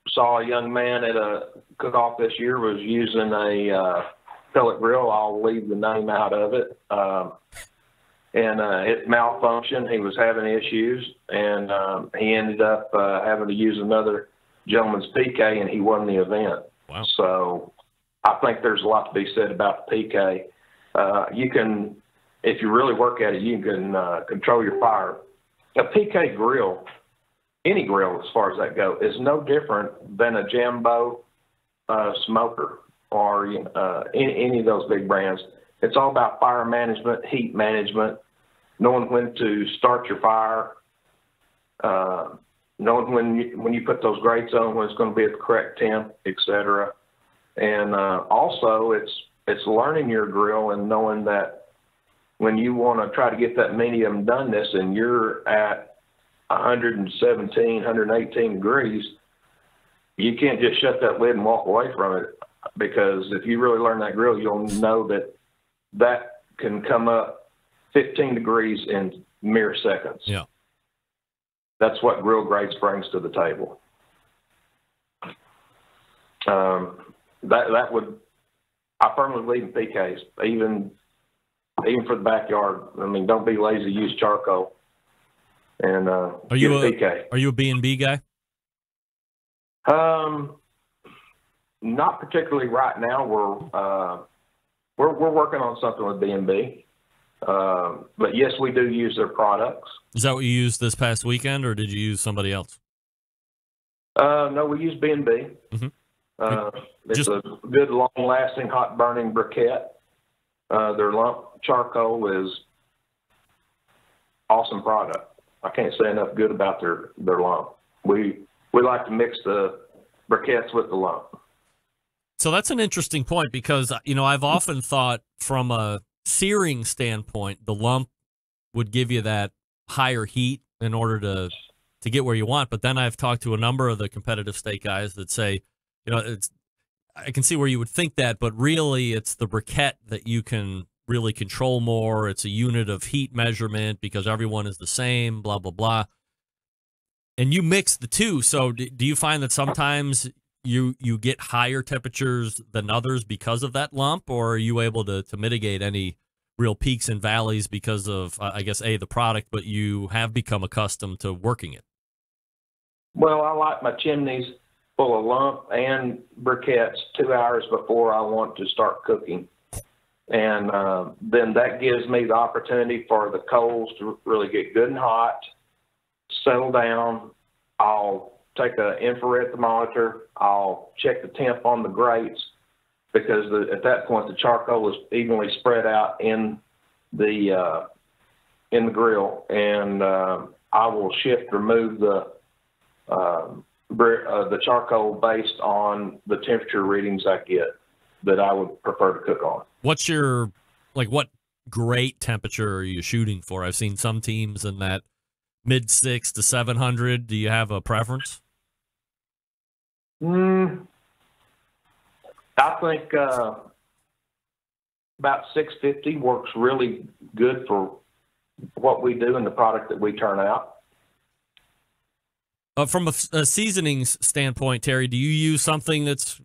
saw a young man at a cook-off this year was using a pellet grill. I'll leave the name out of it. And it malfunctioned. He was having issues, and he ended up having to use another gentleman's PK, and he won the event. Wow. So I think there's a lot to be said about the PK. You can, if you really work at it, you can control your fire. A PK grill, any grill as far as that goes, is no different than a Jambo smoker or any of those big brands. It's all about fire management, heat management, knowing when to start your fire, knowing when you put those grates on, when it's going to be at the correct temp, etc. And also, it's learning your grill and knowing that when you want to try to get that medium doneness and you're at 117, 118 degrees, you can't just shut that lid and walk away from it, because if you really learn that grill, you'll know that can come up 15 degrees in mere seconds. Yeah. That's what grill grates brings to the table. That would, I firmly believe in PKs, even for the backyard. I mean, don't be lazy. Use charcoal. And are you a PK? Are you a B&B guy? Not particularly right now. We're working on something with B&B. But yes, we do use their products. Is that what you used this past weekend, or did you use somebody else? No, we use B&B. Mm-hmm. It's a good, long-lasting, hot-burning briquette. Their lump charcoal is awesome product. I can't say enough good about their lump. We like to mix the briquettes with the lump. So that's an interesting point, because I've often thought from a searing standpoint, the lump would give you that higher heat in order to get where you want. But then I've talked to a number of the competitive steak guys that say, I can see where you would think that, but really it's the briquette that you can really control more. It's a unit of heat measurement because everyone is the same, blah, blah, blah. And you mix the two. So do you find that sometimes you get higher temperatures than others because of that lump, or are you able to mitigate any real peaks and valleys because of, I guess, the product, but you have become accustomed to working it? Well, I like my chimneys full of lump and briquettes 2 hours before I want to start cooking. And then that gives me the opportunity for the coals to really get good and hot, settle down. I'll take an infrared thermometer. I'll check the temp on the grates, because at that point the charcoal is evenly spread out in the grill, and I will remove the charcoal based on the temperature readings I get that I would prefer to cook on. What's your, what grate temperature are you shooting for? I've seen some teams in that mid 600 to 700. Do you have a preference? I think about 650 works really good for what we do and the product that we turn out. From a seasonings standpoint, Terry, do you use something that's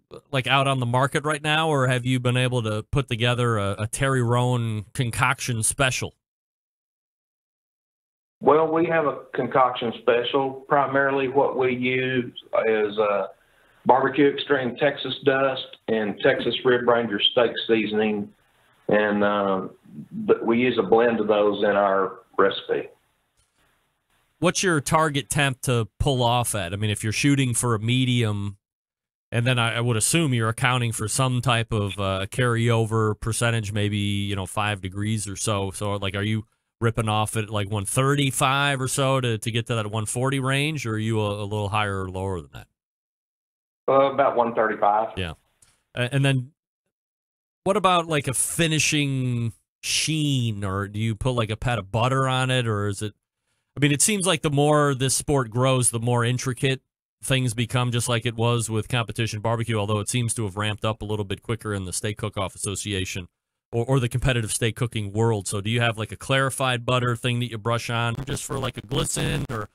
out on the market right now, or have you been able to put together a Terry Roan concoction special? Well, we have a concoction special. Primarily what we use is barbecue extreme Texas dust and Texas Rib Ranger steak seasoning, and we use a blend of those in our recipe. What's your target temp to pull off at? I mean, if you're shooting for a medium, and then I would assume you're accounting for some type of carryover percentage, maybe 5 degrees or so. So, are you ripping off at 135 or so to get to that 140 range, or are you a little higher or lower than that? About 135. Yeah. And then what about a finishing sheen, or do you put a pat of butter on it, or is it? mean, it seems like the more this sport grows, the more intricate things become, just like it was with competition barbecue, although it seems to have ramped up a little bit quicker in the Steak Cook-Off Association or the competitive steak cooking world. So do you have like a clarified butter thing that you brush on just for like a glisten or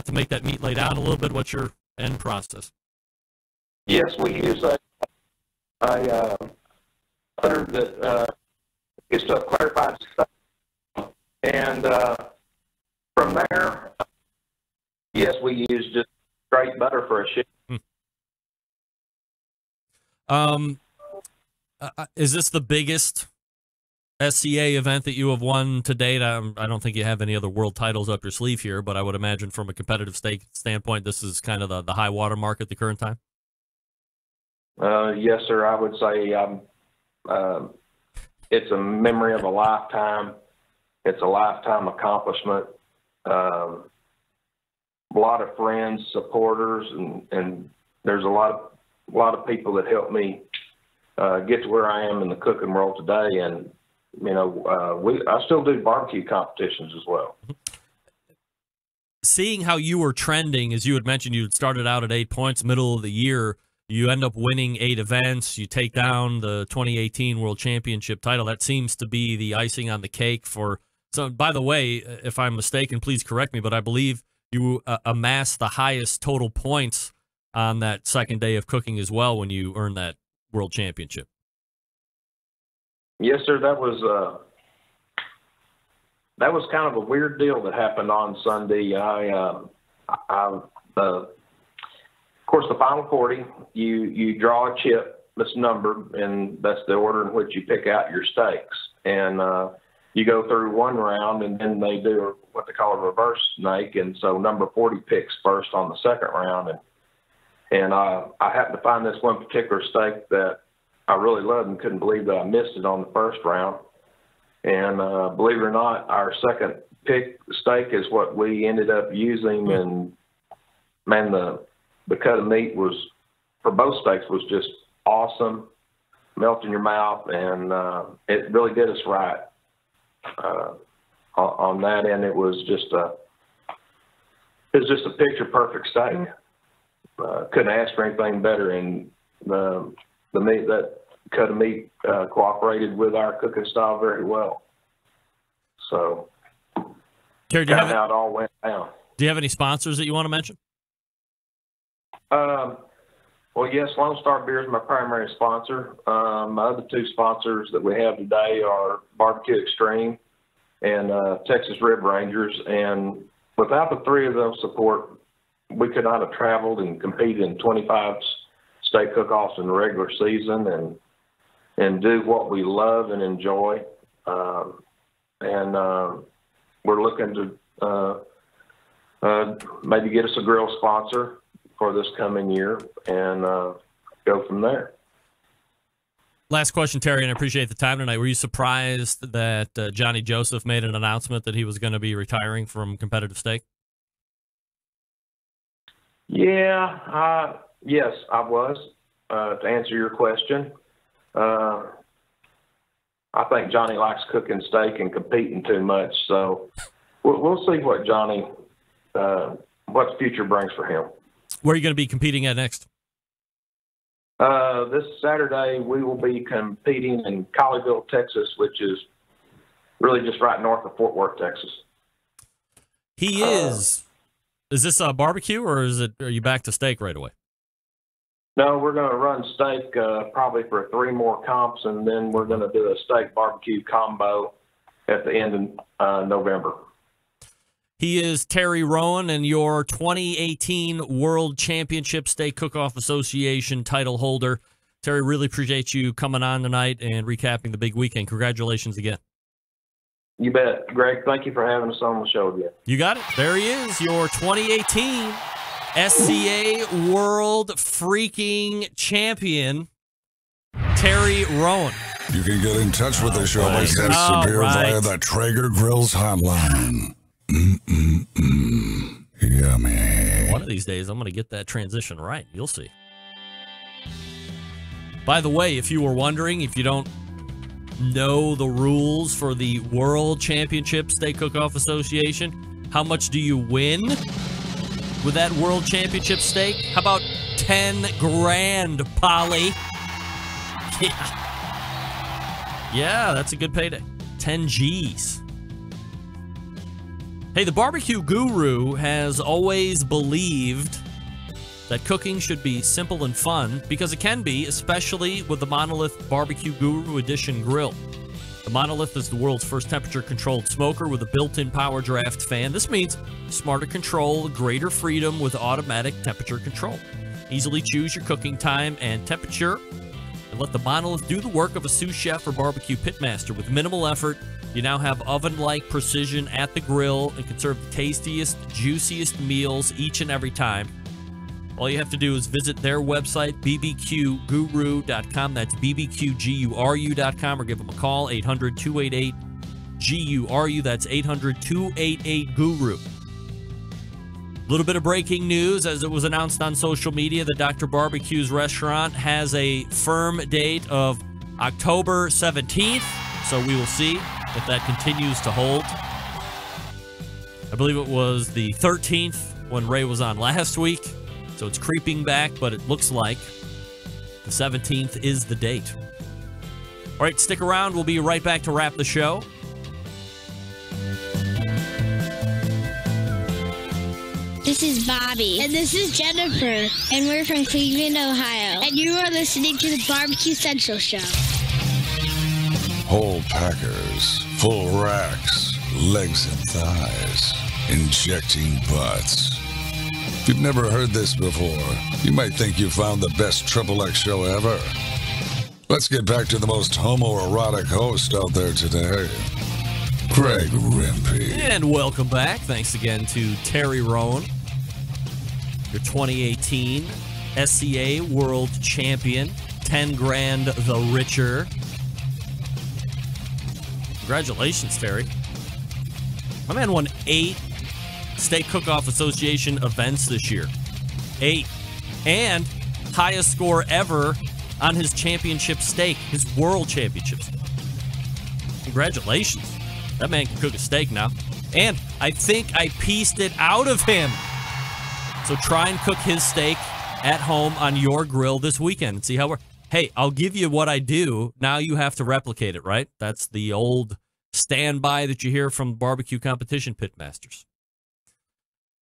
to make that meat lay down a little bit? What's your end process? Yes, we use a butter that is a clarified stuff. And from there, yes, we use just straight butter for a ship. Is this the biggest SCA event that you have won to date? I don't think you have any other world titles up your sleeve here, but I would imagine from a competitive steak standpoint, this is kind of the high water mark at the current time. Yes, sir. I would say it's a memory of a lifetime. It's a lifetime accomplishment. A lot of friends, supporters, and there's a lot of people that helped me get to where I am in the cooking world today. And you know, I still do barbecue competitions as well. Seeing how you were trending, as you had mentioned, you had started out at 8 points, middle of the year. You end up winning 8 events. You take down the 2018 World Championship title. That seems to be the icing on the cake for. So, by the way, if I'm mistaken, please correct me, but I believe you amassed the highest total points on that second day of cooking as well when you earned that World Championship. Yes, sir. That was kind of a weird deal that happened on Sunday. Of course, the final 40, you draw a chip that's numbered, and that's the order in which you pick out your steaks. And you go through one round, and then they do what they call a reverse snake, and so number 40 picks first on the second round. And I happened to find this one particular steak that I really loved and couldn't believe that I missed it on the first round. And believe it or not, our second pick steak is what we ended up using, and man, the cut of meat was, for both steaks, was just awesome, melt in your mouth, and it really did us right on that end. It was just a picture perfect steak. Couldn't ask for anything better, and the meat, that cut of meat, cooperated with our cooking style very well. So Terry, that's how it all went down. Do you have any sponsors that you want to mention? Well, yes, Lone Star Beer is my primary sponsor. My other 2 sponsors that we have today are Barbecue Extreme and Texas Rib Rangers. And without the 3 of them support, we could not have traveled and competed in 25 steak cook-offs in the regular season and do what we love and enjoy. We're looking to maybe get us a grill sponsor for this coming year and go from there. Last question, Terry, and I appreciate the time tonight. Were you surprised that Johnny Joseph made an announcement that he was going to be retiring from competitive steak? Yeah, yes, I was. To answer your question, I think Johnny likes cooking steak and competing too much, so we'll see what Johnny, what the future brings for him. Where are you going to be competing at next? This Saturday, we will be competing in Colleyville, Texas, which is really just right north of Fort Worth, Texas. He is. Is this a barbecue, or are you back to steak right away? No, we're going to run steak probably for 3 more comps, and then we're going to do a steak barbecue combo at the end of November. He is Terry Rowan, and your 2018 World Championship Steak Cook-Off Association title holder. Terry, really appreciate you coming on tonight and recapping the big weekend. Congratulations again. You bet. Greg, thank you for having us on the show again. You got it. There he is, your 2018 SCA World Freaking Champion, Terry Rowan. You can get in touch with the show by sending beer via the Traeger Grills hotline. Yummy. One of these days, I'm going to get that transition right. You'll see. By the way, if you were wondering, if you don't know the rules for the World Championship Steak Cook-Off Association, How much do you win with that world championship steak? How about 10 grand, Polly? Yeah, that's a good payday. 10 G's. Hey, the barbecue guru has always believed that cooking should be simple and fun, because it can be, especially with the Monolith Barbecue Guru Edition grill. The Monolith is the world's first temperature-controlled smoker with a built-in power draft fan. This means smarter control, greater freedom with automatic temperature control. Easily choose your cooking time and temperature, and let the Monolith do the work of a sous chef or barbecue pitmaster. With minimal effort, you now have oven-like precision at the grill and can serve the tastiest, juiciest meals each and every time. All you have to do is visit their website, bbqguru.com. That's bbqguru.com, or give them a call, 800-288-GURU. That's 800-288-GURU. A little bit of breaking news, as it was announced on social media, that Dr. Barbecue's restaurant has a firm date of October 17th, so we will see if that continues to hold. I believe it was the 13th when Ray was on last week. So it's creeping back, but it looks like the 17th is the date. All right, stick around. We'll be right back to wrap the show. This is Bobby. And this is Jennifer. And we're from Cleveland, Ohio. And you are listening to the Barbecue Central Show. Whole packers, full racks, legs and thighs, injecting butts. If you've never heard this before, you might think you found the best XXX show ever. Let's get back to the most homoerotic host out there today, Greg Rempe. And welcome back. Thanks again to Terry Rowan, your 2018 SCA World Champion, 10 grand the richer. Congratulations, Terry. My man won 8 Steak Cook-Off Association events this year. 8. And highest score ever on his championship steak, his world championship steak. Congratulations. That man can cook a steak now. And I think I pieced it out of him. So try and cook his steak at home on your grill this weekend and see how we're... Hey, I'll give you what I do. Now you have to replicate it, right? That's the old standby that you hear from barbecue competition pitmasters.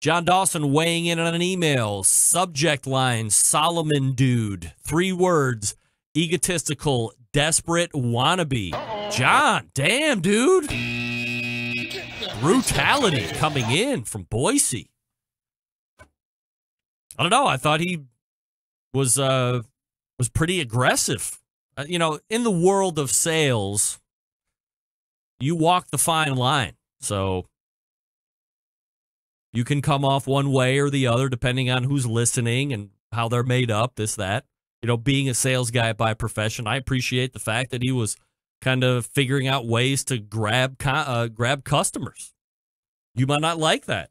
John Dawson weighing in on an email. Subject line, Solomon dude. 3 words, egotistical, desperate, wannabe. John, damn, dude. Brutality coming in from Boise. I don't know. I thought he was pretty aggressive. You know, in the world of sales, you walk the fine line. So you can come off one way or the other, depending on who's listening and how they're made up, this, that. You know, being a sales guy by profession, I appreciate the fact that he was kind of figuring out ways to grab customers. You might not like that.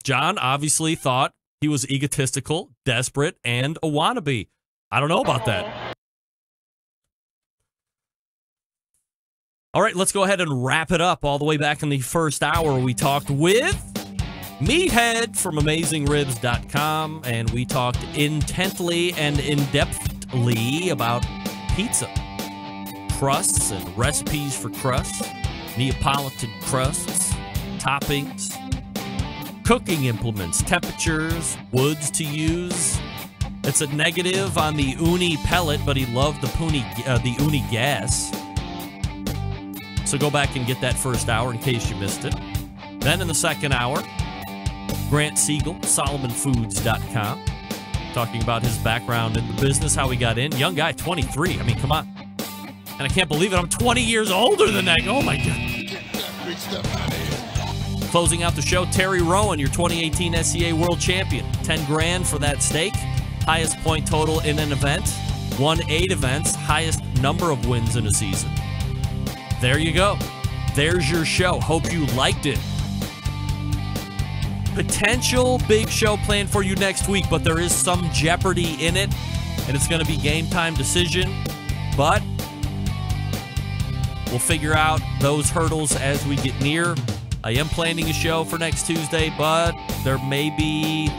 John obviously thought he was egotistical, desperate, and a wannabe. I don't know about that. All right, let's go ahead and wrap it up. All the way back in the first hour, we talked with Meathead from AmazingRibs.com, and we talked intently and in-depthly about pizza. Crusts and recipes for crusts, Neapolitan crusts, toppings, cooking implements, temperatures, woods to use. It's a negative on the uni pellet, but he loved the uni gas. So go back and get that first hour in case you missed it. Then in the second hour, Grant Siegel, SolomonFoods.com, talking about his background in the business, how he got in. Young guy, 23. I mean, come on. And I can't believe it. I'm 20 years older than that. Oh, my God. Closing out the show, Terry Rowan, your 2018 SCA World Champion. 10 grand for that steak. Highest point total in an event. Won 8 events. Highest number of wins in a season. There you go. There's your show. Hope you liked it. Potential big show planned for you next week, but there is some jeopardy in it, and it's going to be game time decision. But we'll figure out those hurdles as we get near. I am planning a show for next Tuesday, but there may be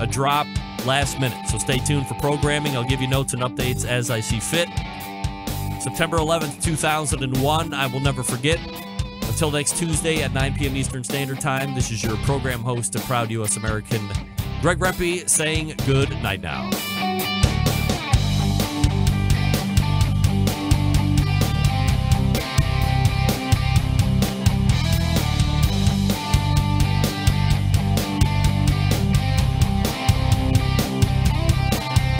a drop last minute. So stay tuned for programming. I'll give you notes and updates as I see fit. September 11th, 2001, I will never forget. Until next Tuesday at 9 p.m. Eastern Standard Time, this is your program host and proud U.S. American, Greg Rempe, saying good night now.